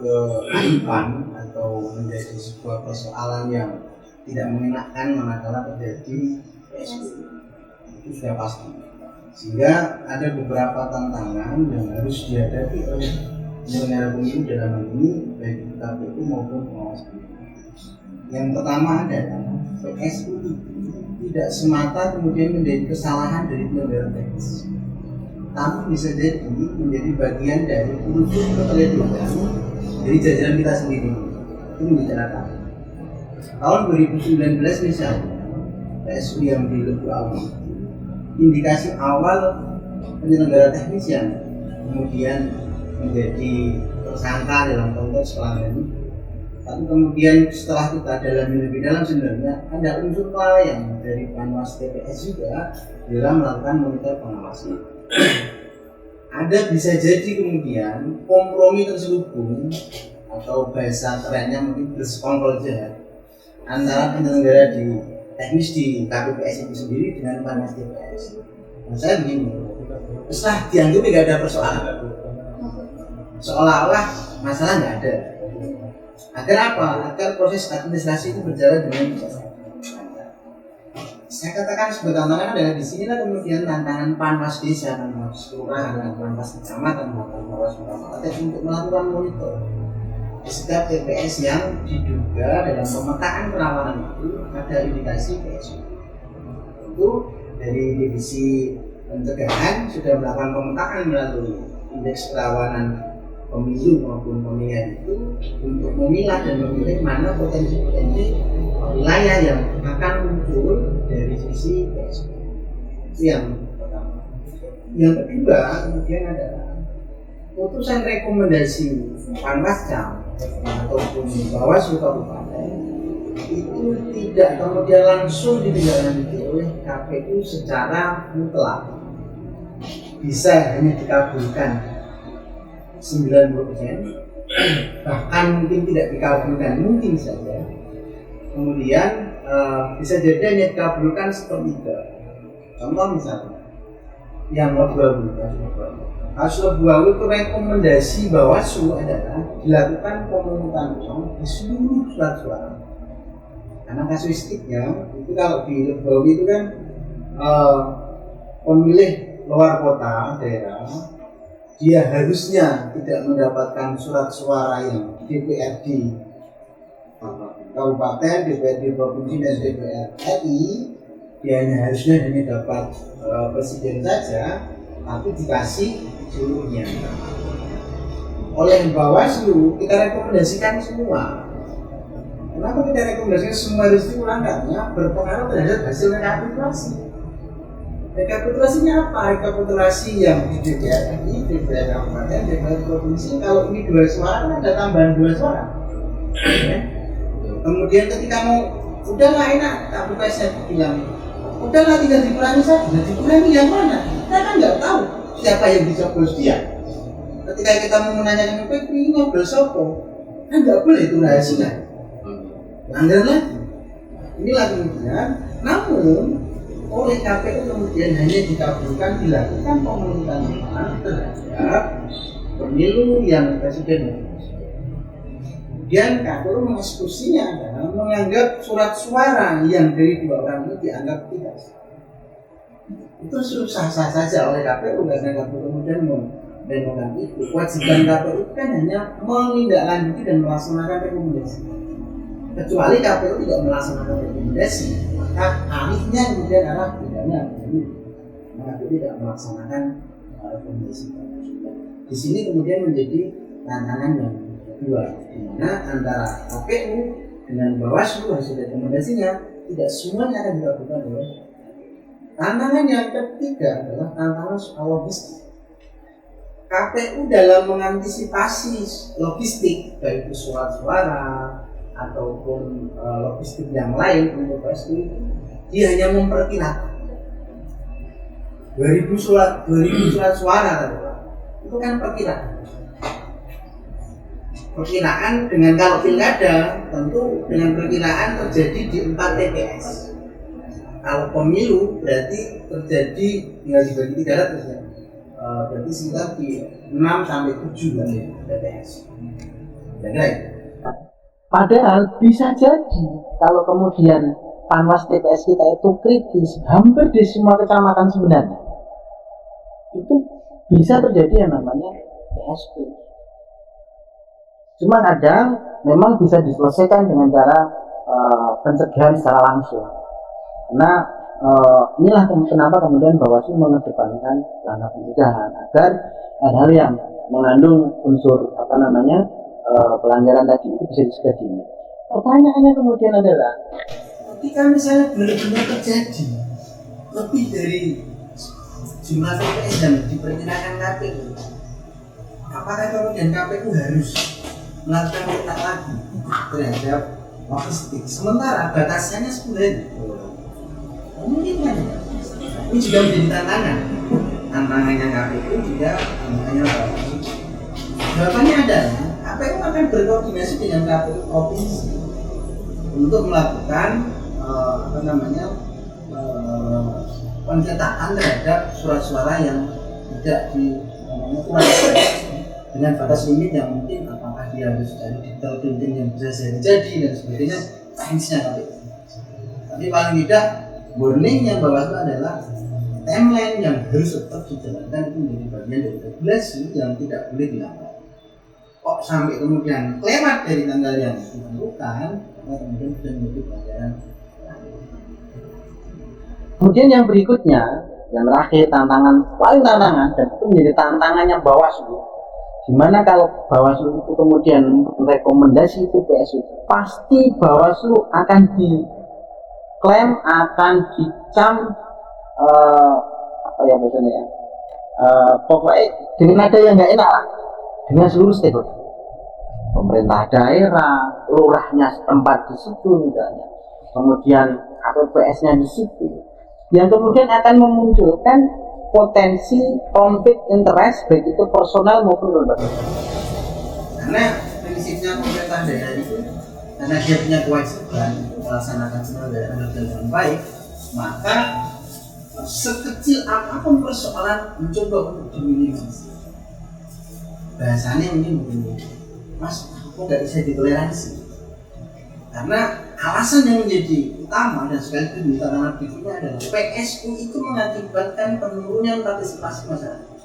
keaiban atau menjadi sebuah persoalan yang tidak mengenakan manakala terjadi PSU. Itu sudah pasti. Sehingga ada beberapa tantangan yang harus dihadapi oleh penyelenggara pemilu dalam hal ini baik KPU maupun pengawas pemilu. Yang pertama adalah PSU tidak semata kemudian menjadi kesalahan dari penyelenggara teknis, tapi bisa jadi menjadi bagian dari unsur keteledoran dari jajaran kita sendiri. Itu dibicarakan. Tahun 2019 misalnya PSU yang di Lebu Awi, indikasi awal penyelenggara teknis yang kemudian menjadi tersangka dalam konteks pelanggaran. Tapi kemudian setelah kita dalami lebih dalam sebenarnya ada unsur kelalaian dari Panwas TPS juga dalam melakukan monitor pengawasan. Ada bisa jadi kemudian kompromi terselubung atau bahasa kerennya mungkin bersekongkol jahat antara penyelenggara di teknis di KPPS itu sendiri dengan Panwas TPS. Nah, saya begini, setelah dianggap tidak ada persoalan, seolah-olah masalah nggak ada. Agar apa? Agar proses administrasi itu berjalan dengan lancar. Saya katakan sebuah tantangan adalah di sinilah kemudian tantangan Panwas Desa, Panwas Kelurahan, Panwas Kecamatan, Panwas Kabupaten untuk melakukan monitor di setiap TPS yang diduga dalam pemetaan kerawanan itu ada indikasi PSU. Itu dari divisi pencegahan sudah melakukan pemetaan melalui indeks kerawanan pemilu maupun pemilihan itu untuk memilah dan memilih mana potensi-potensi wilayah yang akan muncul dari sisi PSU. Itu yang pertama. Yang kedua kemudian adalah putusan rekomendasi Panwascam ataupun Bawaslu Kabupaten itu tidak kemudian langsung ditindaklanjuti oleh KPU secara mutlak, bisa hanya dikabulkan 90%, bahkan mungkin tidak dikabulkan, mungkin saja. Kemudian bisa jadi hanya dikabulkan sepertiga. Contoh misalnya, yang Lebu Awi itu rekomendasi Bawaslu adalah dilakukan pemungutan uang di seluruh surat suara. Karena kasuistiknya itu kalau di Lebu Awi itu kan pemilih luar kota daerah dia harusnya tidak mendapatkan surat suara yang DPRD kabupaten, DPRD provinsi dan DPR RI. Dia harusnya dapat presiden saja, tapi dikasih seluruhnya. Oleh Bawaslu kita rekomendasikan semua. Kenapa kita rekomendasikan semua harus diulang? Karena berpengaruh terhadap hasil rekapitulasi. Rekapitulasinya apa? Rekapitulasi yang di DPR RI, DPR kabupaten, DPR provinsi. Kalau ini 2 suara kan ada tambahan 2 suara. Ya. Kemudian ketika mau udahlah enak, KPPS bilang udahlah tinggal dikurangi saja, dikurangi yang mana? Kita kan nggak tahu siapa yang dicoblos dia. Ketika kita mau menanyakan ini ngobrol sopo, kan nggak boleh itu rahasia. Langgar lagi. Inilah kemudian, namun oleh KPU kemudian hanya dikabulkan dilakukan pemungutan terhadap pemilu yang presiden. Kemudian KPU mengeksekusinya adalah menganggap surat suara yang dari 2 orang itu dianggap tidak sah. Itu sah-sah saja oleh KPU karena KPU kemudian mendemokrasi itu. Kewajiban KPU kan hanya menindaklanjuti dan melaksanakan rekomendasi. Kecuali KPU tidak melaksanakan rekomendasi, maka alihnya kemudian arah pidana. Maka KPU tidak melaksanakan rekomendasi. Di sini kemudian menjadi tantangan yang kedua, di mana antara KPU dengan Bawaslu hasil rekomendasinya tidak semuanya akan dilakukan oleh. Tantangan yang ketiga adalah tantangan soal logistik. KPU dalam mengantisipasi logistik baik itu surat suara ataupun logistik yang lain untuk PSU, dia hanya memperkirakan 2000 surat suara itu kan perkiraan dengan kalau pilkada tentu dengan perkiraan terjadi di 4 TPS. Kalau pemilu berarti terjadi tinggal dibagi 300 ya. Berarti sekitar di 6 sampai 7 kan ya TPS. Padahal bisa jadi kalau kemudian panwas TPS kita itu kritis hampir di semua kecamatan sebenarnya, itu bisa terjadi yang namanya PSP. Cuma kadang memang bisa diselesaikan dengan cara pencegahan secara langsung. Karena inilah kenapa kemudian Bawaslu mengedepankan langkah pencegahan agar hal-hal yang mengandung unsur pelanggaran tadi itu bisa dicegah dini. Pertanyaannya kemudian adalah, ketika misalnya benar-benar terjadi lebih dari jumlah TPS yang diperkirakan KPU, apakah kemudian KPU harus melakukan letak lagi terhadap logistik? Sementara batasnya 10 hari. Mungkin kan? Ini juga menjadi tantangannya KPU juga tantangannya Bawaslu. Jawabannya adalah KPU akan berkoordinasi dengan KPU provinsi untuk melakukan pencetakan terhadap surat suara yang tidak dengan batas limit yang mungkin apakah dia harus dari detail printing yang bisa jadi dan sebagainya, teknisnya KPU. Tapi paling tidak warningnya Bawaslu adalah timeline yang harus tetap dijalankan itu menjadi bagian dari regulasi yang tidak boleh dilanggar. Kok sampai kemudian lewat dari tanggal yang ditentukan, kemudian sudah menjadi pelanggaran. kemudian yang berikutnya, yang terakhir paling tantangan dan itu menjadi tantangannya Bawaslu. Dimana kalau Bawaslu itu kemudian rekomendasi itu PSU, pasti Bawaslu akan diklaim, akan dicam pokoknya dengan nada yang nggak enak lah dengan seluruh stakeholder, pemerintah daerah, lurahnya setempat di situ misalnya, kemudian KPPS-nya di situ, yang kemudian akan memunculkan potensi konflik interest baik itu personal maupun lembaga. Karena prinsipnya pemerintah daerah itu karena dia punya kewajiban melaksanakan semua daerah dengan baik, maka sekecil apapun persoalan mencoba untuk diminimalisir. Bahasanya mungkin begini, Mas, kok nggak bisa ditoleransi? Karena alasan yang menjadi utama dan sekaligus tantangan berikutnya adalah PSU itu mengakibatkan penurunan partisipasi masyarakat.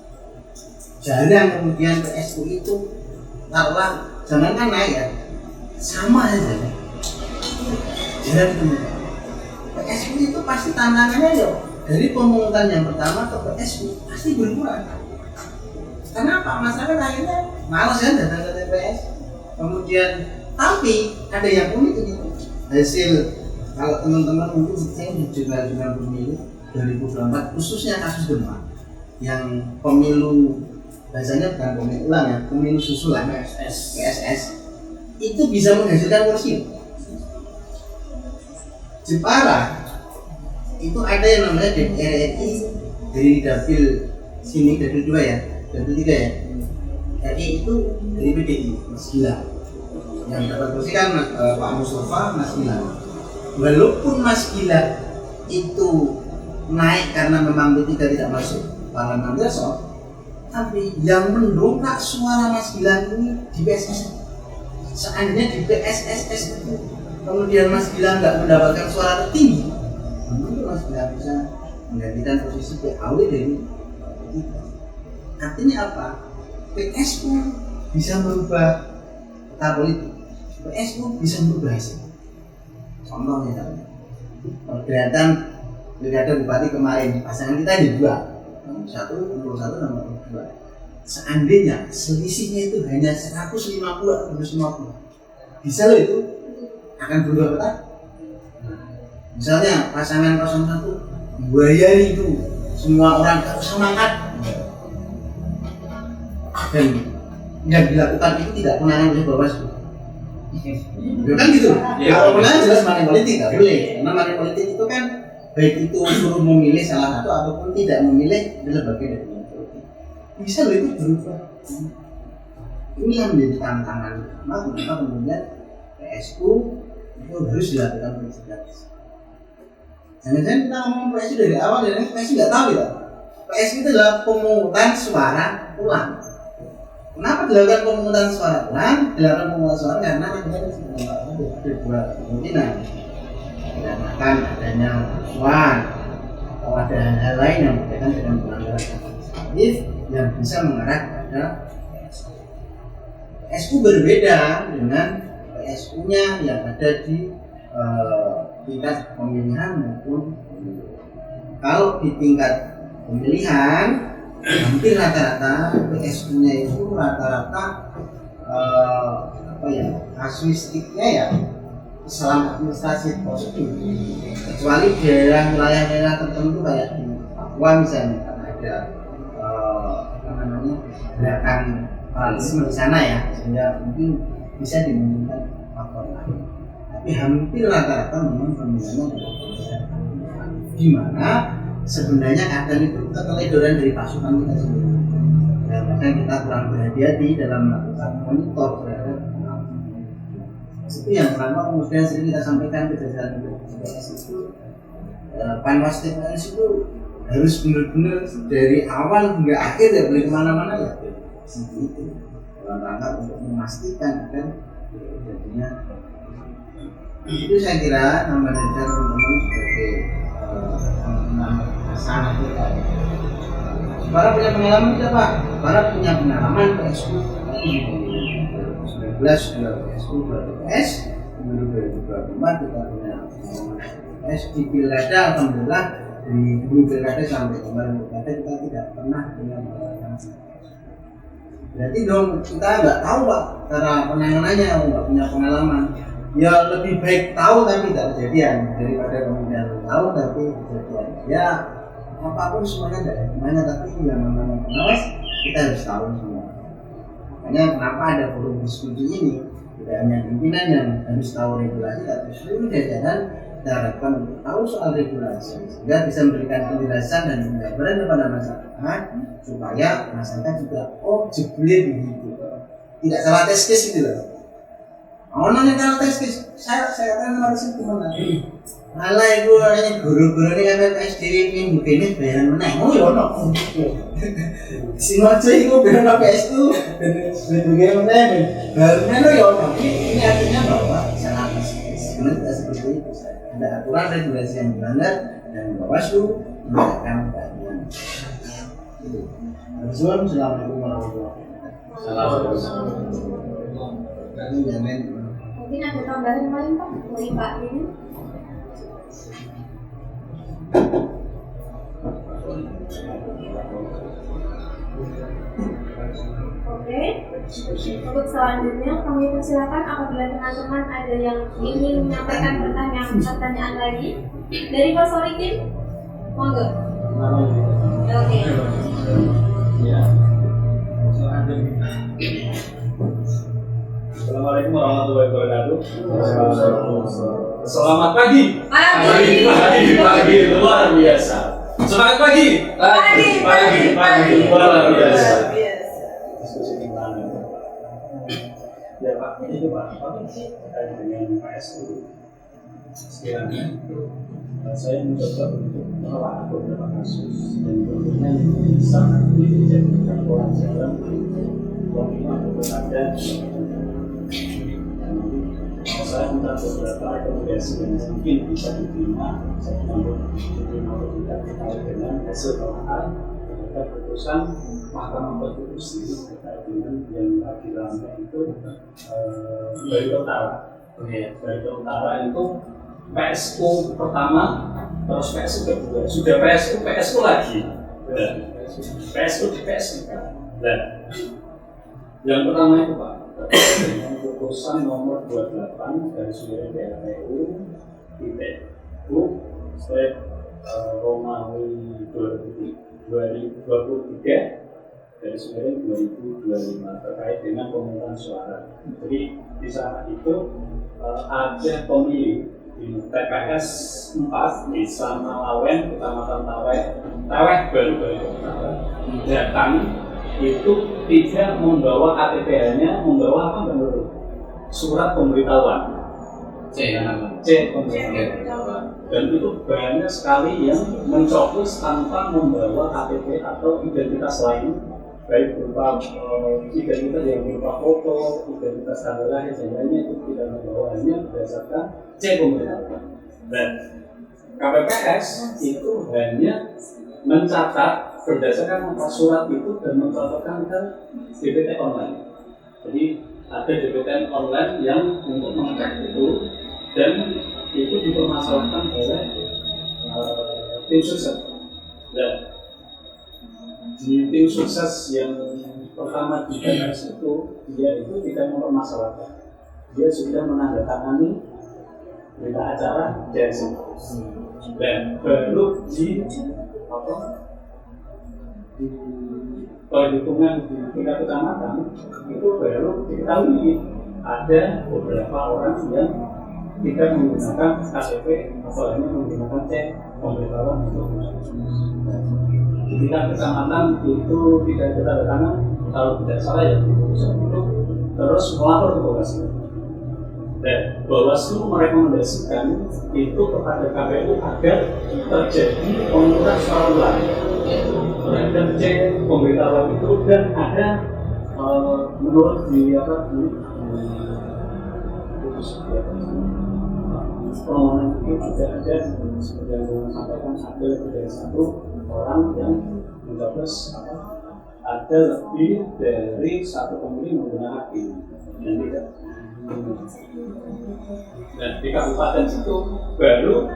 Jarang kemudian PSU itu taruhlah jangankan naik ya, sama aja. Jarang kemudian PSU itu pasti tantangannya ya dari pemungutan yang pertama ke PSU pasti berkurang. Kenapa? Masyarakat akhirnya malas kan datang ke TPS. Kemudian tapi ada yang unik ini hasil, kalau teman-teman mungkin saya di jurnal pemilu 2024 khususnya kasus Demak yang pemilu, biasanya bukan pemilu ulang ya, pemilu susulan PSS itu bisa menghasilkan kursi. Jepara itu ada yang namanya DPR RI dari dapil sini, dapil 2 ya, dapil 3 ya. RI itu dari PDI, Mas Gilang. Yang dapat kursi kan Pak Mustafa, Mas Gilang. Walaupun Mas Gilang itu naik karena memang P3 tidak masuk parlemen besok, tapi yang mendongkrak suara Mas Gilang ini di PSS. Seandainya di PSSS itu kemudian Mas Gilang nggak mendapatkan suara tertinggi, mungkin Mas Gilang bisa menggantikan posisi PAW dari P3. Artinya apa? PSU bisa merubah peta politik, PSU bisa merubah hasil. Contohnya kelihatan pilkada bupati kemarin pasangan kita ada 2, nomor 1 nomor 2. Seandainya selisihnya itu hanya 150 atau 150, bisa loh itu akan berubah peta. Misalnya pasangan 01 bayari itu semua orang gak usah mangkat, dan yang dilakukan itu tidak penanganan oleh Bawaslu. Ya kan gitu. Ya, kalau penanganan jelas money politik nggak boleh, karena money politik itu kan baik itu suruh memilih salah satu ataupun tidak memilih adalah bagian dari money politik. Bisa loh itu berubah. Ini yang menjadi tantangan utama kenapa kemudian PSU itu harus dilakukan pencegahan. Jangan-jangan kita ngomong PSU dari awal, dan PSU nggak tahu ya. PSU itu adalah pemungutan suara ulang. Kenapa dilakukan pemungutan suara ulang? Dilakukan pemungutan suara karena ada 2 kemungkinan. Dikarenakan adanya kerusuhan atau ada hal lain yang berkaitan dengan pelanggaran administratif yang bisa mengarah kepada PSU. PSU berbeda dengan PSU-nya yang ada di tingkat pemilihan maupun kalau di tingkat pemilihan hampir rata-rata PSU-nya itu rata-rata kasuistiknya ya kesalahan administrasi positif, kecuali daerah wilayah-wilayah tertentu kayak di Papua misalnya, karena ada gerakan paralelisme di sana ya, sehingga mungkin bisa dimungkinkan faktor lain. Tapi hampir rata-rata memang pemilihannya di mana sebenarnya kadang itu keteledoran dari pasukan kita sendiri. Dan bahkan kita kurang berhati-hati dalam melakukan monitor terhadap itu yang kenapa kemudian sering kita sampaikan ke jajaran BPS itu Panwas TPS itu harus benar-benar dari awal hingga akhir ya boleh kemana-mana ya seperti itu dalam rangka untuk memastikan agar jadinya itu saya kira nama dan teman-teman sebagai sangat kita. Para punya pengalaman tidak Pak? Para punya pengalaman PSU 19 sudah PSU BPS, kemudian 2024 kita punya PSU di pilkada. Alhamdulillah dari dulu pilkada sampai kemarin pilkada kita tidak pernah punya pengalaman. Berarti dong kita nggak tahu Pak cara penanganannya, nggak punya pengalaman. Ya lebih baik tahu tapi tidak kejadian daripada kemudian tahu tapi kejadian. Ya apapun semuanya ada hikmahnya, tapi yang namanya pengawas kita harus tahu semua. Makanya kenapa ada forum diskusi ini, tidak hanya pimpinan yang harus tahu regulasi, tapi seluruh jajaran kita harapkan untuk tahu soal regulasi sehingga bisa memberikan penjelasan dan gambaran kepada masyarakat supaya masyarakat juga jebule begitu, tidak salah tes case gitu loh. Nanya kalau tes case, saya kan harus itu gimana? Malah ibu ini guru-guru ini kan PSDW minggu ini bayaran menang. Oh ya no. Si Mojo itu bayaran PSU dan sebagainya menang. Barunya ya no. Ini artinya bahwa sangat sebenarnya tidak seperti itu. Ada aturan regulasi yang dilanggar dan Bawaslu menegakkan keadilan. Assalamualaikum warahmatullahi wabarakatuh. Mungkin ada tambahan lain Pak dari Pak ini? Oke, untuk selanjutnya kami persilakan apabila teman-teman ada yang ingin menyampaikan pertanyaan lagi dari Pak Solikin, monggo. Oke. Assalamualaikum warahmatullahi wabarakatuh. Selamat pagi. Pagi luar biasa. Semangat pagi. Pagi luar biasa. Diskusi di mana? Ya Pak, itu Pak. Terkait dengan PSU. Sekiranya saya mencoba untuk menolak beberapa kasus dan tentunya bisa dijadikan pelajaran bagaimana ada. Saya minta beberapa rekomendasi yang mungkin bisa diterima atau tidak terkait dengan hasil pelajaran terhadap putusan Mahkamah Konstitusi terkait dengan yang lagi ramai itu dari utara. Dari utara itu PSU pertama, terus PSU kedua, sudah PSU lagi, dan PSU di PSU kan. Dan yang pertama itu Pak, dengan putusan nomor 28 dari Surat PLTU Romawi 2023 dari Surat 2025 terkait dengan pemungutan suara. Jadi di saat itu ada pemilih di TPS 4 di Samalawen, Kecamatan Taweh baru datang itu tidak membawa KTP-nya, membawa apa menurut surat pemberitahuan C pemberitahuan, dan itu banyak sekali yang mencoblos tanpa membawa KTP atau identitas lain, baik berupa identitas yang berupa foto, identitas tanggal lahir dan lainnya, itu tidak membawa, hanya berdasarkan C pemberitahuan. Dan KPPS itu hanya mencatat berdasarkan surat itu dan mencatatkan ke DPT online. Jadi ada DPT online yang untuk mengecek itu, dan itu dipermasalahkan oleh tim sukses. Dan di tim sukses yang pertama di TPS itu, dia itu tidak mempermasalahkan. Dia sudah menandatangani berita acara JSM, dan baru di perhitungan di tingkat kecamatan itu baru diketahui ada beberapa orang yang tidak menggunakan KTP atau hanya menggunakan C pemberitahuan itu. Di tingkat kecamatan itu tidak ada tanda tangan, kalau tidak salah ya itu terus melapor ke Bawaslu. Dan Bawaslu merekomendasikan itu kepada KPU agar terjadi pemungutan suara ulang terhadap C pemberitahuan itu, dan ada menurut di permohonan itu juga ada seperti yang saya sampaikan, ada dari satu orang yang mencoblos ada lebih dari satu pemilih menggunakan hak pilih dan tidak. Dan di kabupaten itu baru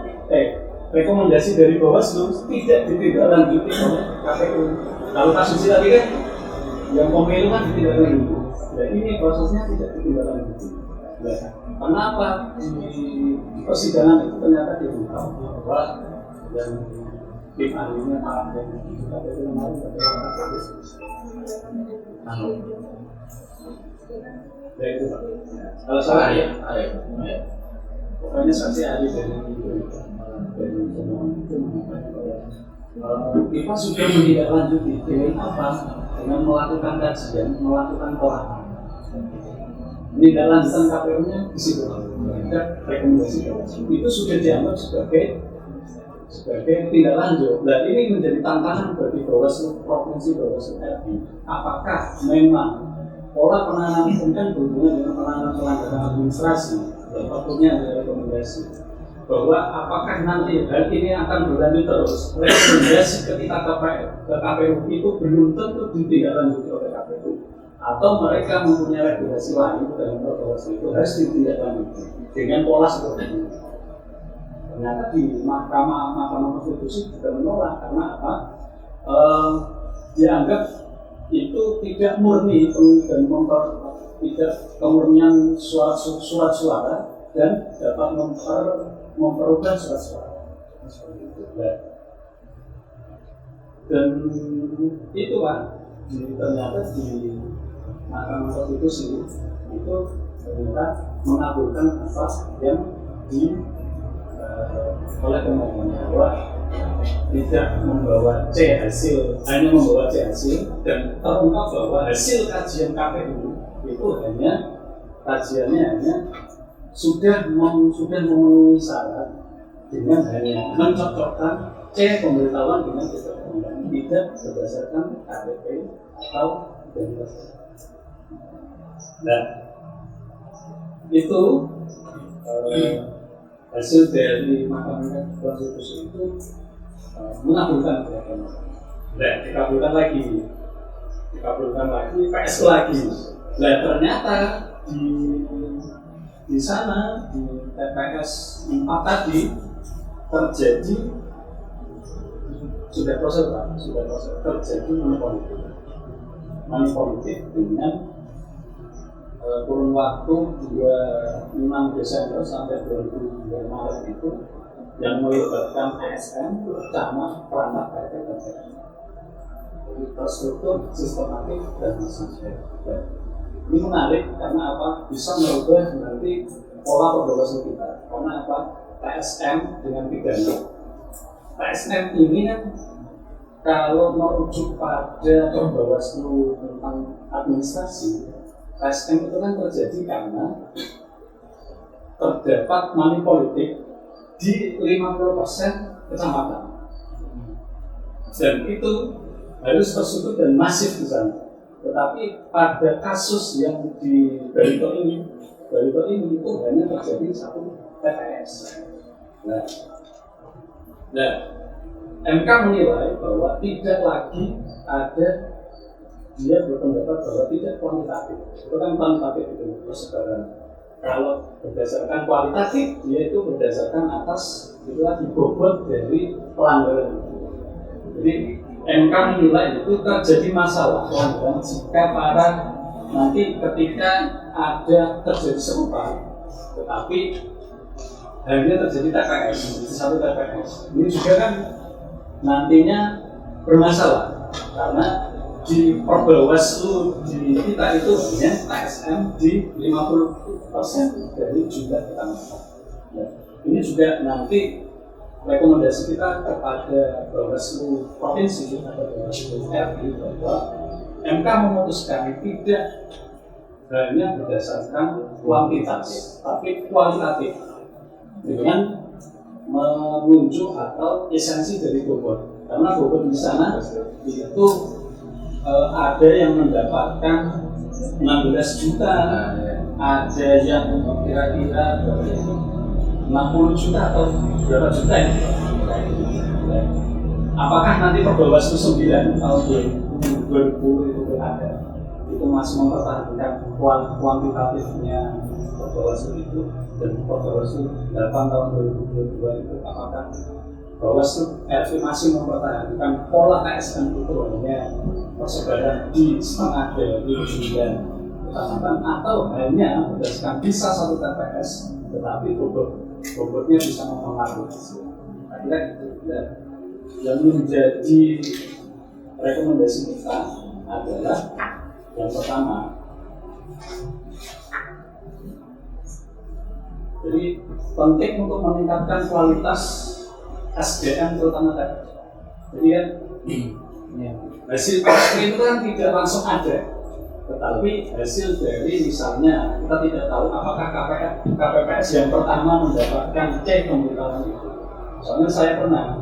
rekomendasi dari Bawaslu tidak ditindaklanjuti oleh KPU. Kalau kasus tadi kan yang pemilu kan ditindaklanjuti. Nah ini prosesnya tidak ditindaklanjuti. Nah, kenapa di persidangan itu ternyata dibuka bahwa yang tim ahlinya malah yang KPU kemarin ya itu Pak. Kalau salah ya, pokoknya saksi ahli dari pemohon itu mengatakan kita sudah menindaklanjuti dengan apa? Dengan melakukan kajian, melakukan pelajaran. Menindaklanjutan KPU-nya di situ. Ada rekomendasi itu sudah dianggap sebagai tindak lanjut. Dan ini menjadi tantangan bagi Bawaslu Provinsi Bawaslu RI. Apakah memang pola penanganan hukum kan berhubungan dengan penanganan pelanggaran administrasi, dan tentunya ada rekomendasi bahwa apakah nanti hal ini akan berlanjut terus. Rekomendasi ketika ke KPU itu belum tentu ditindaklanjuti oleh KPU, atau mereka mempunyai regulasi lain dalam Bawaslu itu harus ditindaklanjuti dengan pola seperti ini. Ternyata di Mahkamah Konstitusi juga menolak karena apa? Dianggap itu tidak murni dan tidak kemurnian surat suara dan dapat memperubah surat suara. Dan itu kan ternyata di Mahkamah Konstitusi itu ternyata mengabulkan apa yang di oleh pemohon bahwa tidak membawa C hasil, hanya membawa C hasil, dan terungkap bahwa hasil kajian KPU itu kajiannya hanya sudah memenuhi syarat dengan hanya mencocokkan C pemberitahuan dengan tidak berdasarkan KTP atau identitas. Nah, itu hasil dari Mahkamah Konstitusi itu mengabulkan gerakan. Dan dikabulkan lagi, PSO lagi. Nah, ternyata di sana di TPS 4 tadi terjadi sudah proses terjadi money politik dengan kurun waktu 26 Desember sampai 22 Maret itu yang melibatkan ASN sama perangkat PT dan jadi terstruktur, sistematik dan sistematik. Ini menarik karena apa? Bisa merubah nanti pola perbawaslu kita. Karena apa? TSM dengan pidana. TSM ini kan kalau merujuk pada perbawaslu tentang administrasi, TSM itu kan terjadi karena terdapat money politik di 50% kecamatan, dan itu harus terstruktur dan masif di sana. Tetapi pada kasus yang di Barito ini itu hanya terjadi satu TPS. Nah, MK menilai bahwa tidak lagi ada, dia berpendapat bahwa tidak kuantitatif. Itu kan kuantitatif itu persebaran. Kalau berdasarkan kualitatif, dia itu berdasarkan atas itu lagi bobot dari pelanggaran. Jadi MK menilai itu terjadi masalah pelanggaran jika para nanti ketika ada terjadi serupa, tetapi hanya terjadi TPS, satu TPS. Ini juga kan nantinya bermasalah karena di Perbawaslu di kita itu hanya TSM di 50% dari jumlah kecamatan. Nah, ini juga nanti rekomendasi kita kepada Bawaslu Provinsi atau Bawaslu RI bahwa MK memutuskan tidak hanya berdasarkan kuantitas, tapi kualitatif dengan menunjuk atau esensi dari bobot. Karena bobot di sana itu ada yang mendapatkan 16 juta, ada yang kira-kira 60 juta atau berapa juta ya? Apakah nanti Perbawaslu 9 tahun 2020 itu ada? Itu masih mempertahankan kuantitatifnya Perbawaslu itu, dan Perbawaslu 8 tahun 2022 itu apakah Bawaslu RI masih mempertahankan pola TSM itu hanya persebaran di setengah dari jumlah kecamatan, atau hanya berdasarkan bisa satu TPS tetapi bobotnya bisa mempengaruhi hasil. Kira itu. Dan yang menjadi rekomendasi kita adalah yang pertama, jadi penting untuk meningkatkan kualitas SDM terutama tadi. Jadi kan hasil PSP itu kan tidak langsung ada, tetapi hasil dari misalnya kita tidak tahu apakah KPPS yang pertama mendapatkan C pemberitahuan itu. Soalnya saya pernah,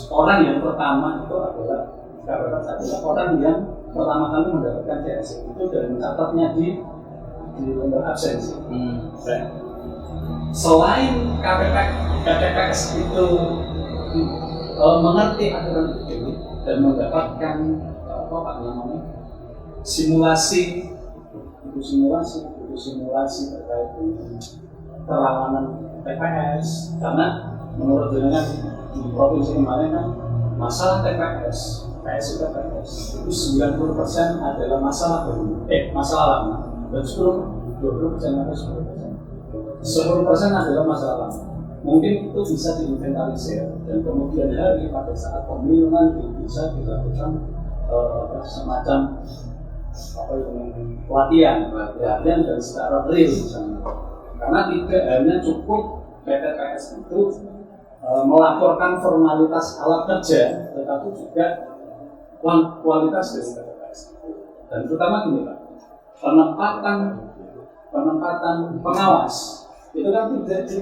orang yang pertama itu adalah KPPS adalah orang yang pertama kali mendapatkan C hasil itu dan mencatatnya di lembar absensi. Selain KPPS itu mengerti aturan itu dan mendapatkan simulasi terkait kerawanan TPS, karena menurut dengan di provinsi kemarin kan masalah TPS itu 90% adalah masalah baru, masalah lama, dan 20% atau 10% adalah masalah lama. Mungkin itu bisa diinventarisir dan kemudian hari pada saat pemilu nanti bisa dilakukan semacam pelatihan dan secara real misalnya. Karena tidak hanya cukup PTPS itu melaporkan formalitas alat kerja, tetapi juga kualitas dari PTPS itu. Dan terutama gini Pak, penempatan pengawas itu kan tidak di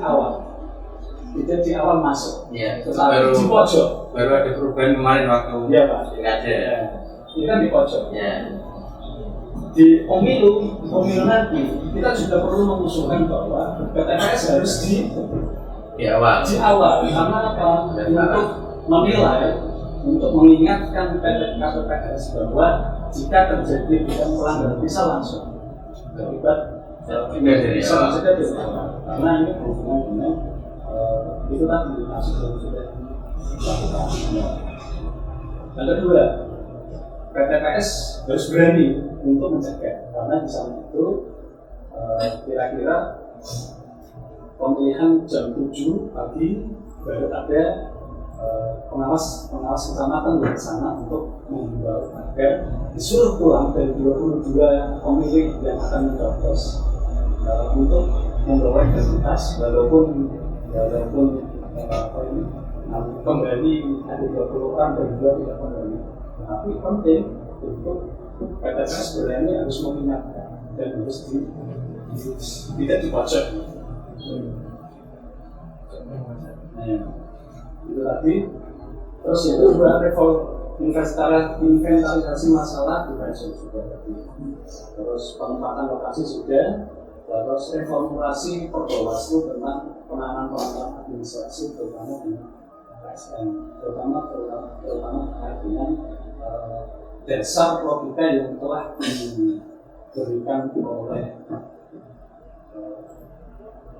awal masuk, tetapi di pojok. Baru ada perubahan kemarin waktu Iya Pak. ada. Ini kan di pojok. Ya. Di pemilu nanti kita juga perlu mengusulkan bahwa PTPS harus Di awal. karena apa? Untuk menilai, untuk mengingatkan KPPS bahwa jika terjadi pelanggaran bisa langsung terlibat bisa langsung dari awal. Karena ini berhubungan dengan itu tadi kasus yang sudah dilakukan. Yang kedua, PTPS harus berani untuk mencegah, karena di sana itu kira-kira pemilihan jam 7 pagi baru ada pengawas kecamatan di sana untuk menghimbau agar disuruh pulang dari 22 pemilih yang akan mencoblos untuk membawa identitas walaupun kembali ada 20 orang berdua tidak kembali. Tapi penting untuk PTPS berani harus mengingatkan dan harus tidak dipojok. Itu tadi. Terus yang kedua, inventarisasi masalah juga sudah tadi. Terus penempatan lokasi sudah. Terus reformulasi Perbawaslu tentang penanganan pelanggaran administrasi terutama dengan ASN, terutama terkait dengan dasar logika yang telah diberikan oleh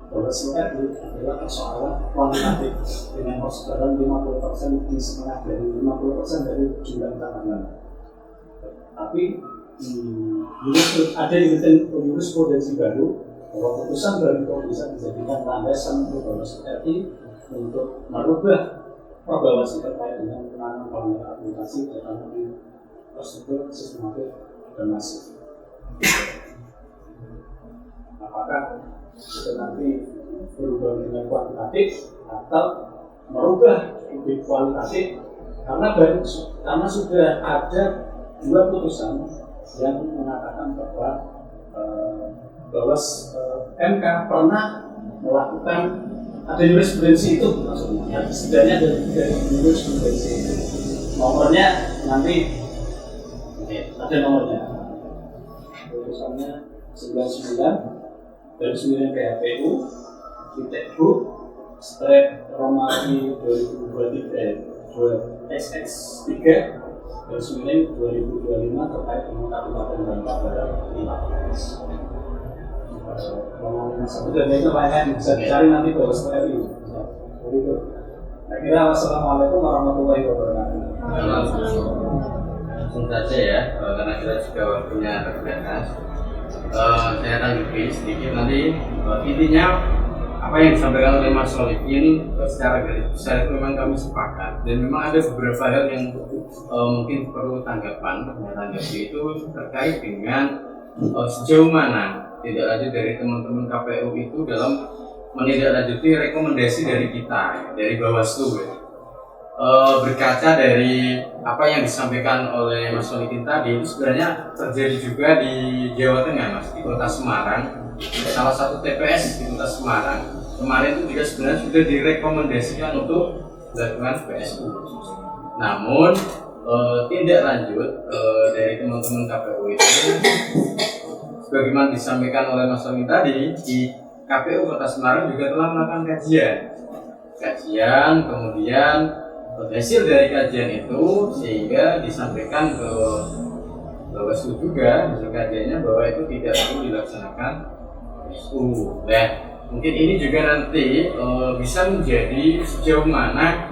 Bawaslu RI adalah persoalan kuantitatif dengan persebaran 50% di setengah dari 50% dari jumlah tahanan. Tapi ada jurisprudensi baru bahwa putusan dari bisa dijadikan landasan untuk Bawaslu RI untuk merubah Perbawaslu terkait dengan penanganan pelanggaran administrasi terutama di prosedur sistematik dan masif. Apakah itu nanti berubah dengan kuantitatif atau merubah lebih kualitatif? Karena sudah ada 2 putusan yang mengatakan bahwa MK pernah melakukan ada jurisprudensi itu, maksudnya setidaknya dari jurisprudensi itu. Nomornya nanti ada nomornya. Putusannya 99 dari 9 PHPU titik Bu strip Romawi 2023 XX3 dan 9 2025 terkait dengan Kabupaten Bangka Barat 15. Dan itu lainnya bisa dicari nanti ke SPRI. Begitu. Saya kira wassalamualaikum warahmatullahi wabarakatuh. Langsung saja ya, karena kita juga waktunya terbatas. Saya tanggapi sedikit nanti. Intinya apa yang disampaikan oleh Mas Solikin secara garis besar itu memang kami sepakat, dan memang ada beberapa hal yang mungkin perlu tanggapan. Tanggapi itu terkait dengan sejauh mana tidak lanjut dari teman-teman KPU itu dalam menindaklanjuti rekomendasi dari kita, dari Bawaslu. Berkaca dari apa yang disampaikan oleh Mas Solikin tadi, itu sebenarnya terjadi juga di Jawa Tengah, Mas, di Kota Semarang. Salah satu TPS di Kota Semarang kemarin itu juga sebenarnya sudah direkomendasikan untuk dilakukan PSU. Namun tindak lanjut dari teman-teman KPU itu, sebagaimana disampaikan oleh Mas Solikin tadi, di KPU Kota Semarang juga telah melakukan kajian, kemudian hasil dari kajian itu sehingga disampaikan ke Bawaslu juga hasil kajiannya bahwa itu tidak perlu dilaksanakan PSU. Nah, mungkin ini juga nanti bisa menjadi sejauh mana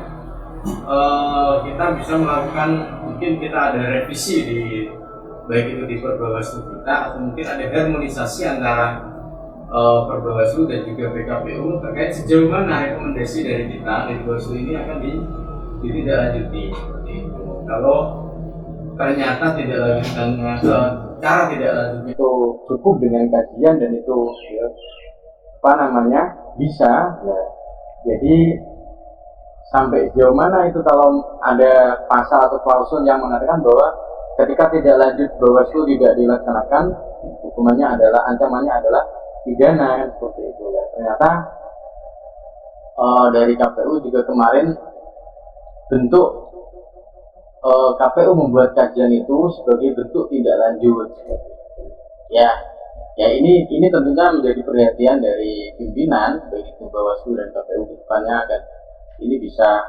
kita bisa melakukan, mungkin kita ada revisi di baik itu di Perbawaslu kita atau mungkin ada harmonisasi antara Perbawaslu dan juga PKPU terkait sejauh mana rekomendasi dari kita dari Bawaslu ini akan ditindaklanjuti seperti itu. Kalau ternyata perkara tidak lanjut itu cukup dengan kajian dan itu ya, bisa ya. Jadi sampai sejauh mana itu kalau ada pasal atau klausul yang mengatakan bahwa ketika tidak lanjut Bawaslu tidak dilaksanakan, hukumannya adalah, ancamannya adalah pidana, kan seperti itu ya. Ternyata dari KPU juga kemarin bentuk KPU membuat kajian itu sebagai bentuk tidak lanjut ya. Ya ini tentunya menjadi perhatian dari pimpinan baik itu Bawaslu dan KPU ke depannya agar ini bisa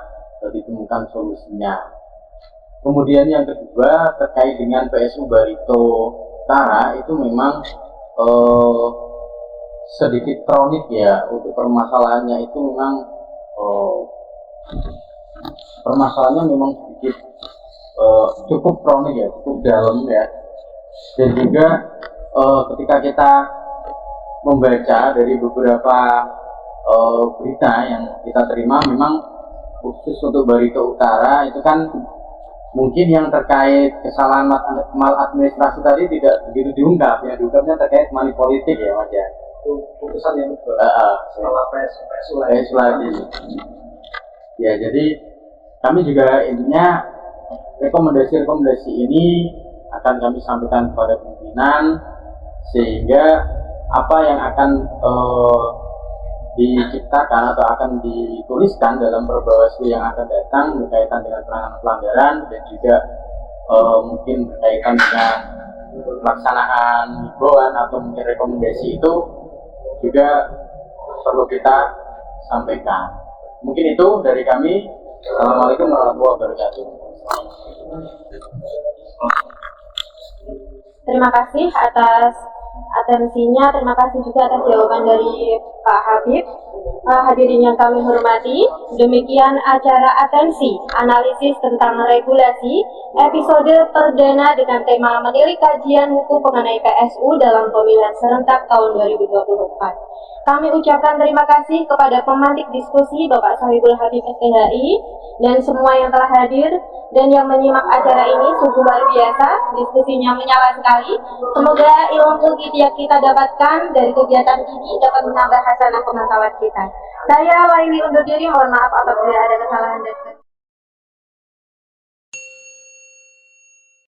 ditemukan solusinya. Kemudian yang kedua terkait dengan PSU Barito Utara, itu memang sedikit kronik ya untuk permasalahannya. Itu memang permasalahannya memang sedikit cukup kronik ya, cukup dalam ya. Dan juga ketika kita membaca dari beberapa berita yang kita terima, memang khusus untuk Barito Utara itu kan mungkin yang terkait kesalahan maladministrasi tadi tidak begitu diungkap, yang diungkapnya terkait money politik ya Mas ya. Itu putusan yang setelah PSU lagi. Ya, jadi kami juga intinya rekomendasi ini akan kami sampaikan kepada pimpinan, sehingga apa yang akan diciptakan atau akan dituliskan dalam Perbawaslu yang akan datang berkaitan dengan penanganan pelanggaran dan juga mungkin berkaitan dengan pelaksanaan himbauan atau mungkin rekomendasi itu juga perlu kita sampaikan. Mungkin itu dari kami. Assalamualaikum warahmatullahi wabarakatuh. Terima kasih atas atensinya, terima kasih juga atas jawaban dari Pak Habib. Hadirin yang kami hormati, demikian acara atensi analisis tentang regulasi episode perdana dengan tema menilik kajian hukum mengenai PSU dalam pemilihan serentak tahun 2024. Kami ucapkan terima kasih kepada pemantik diskusi Bapak Sohibul Habib STHI dan semua yang telah hadir dan yang menyimak acara ini. Sungguh luar biasa, diskusinya menyala sekali. Semoga ilmu yang kita dapatkan dari kegiatan ini dapat menambah hasanah pengetahuan kita. Saya Laili undur diri, mohon maaf apabila ada kesalahan dan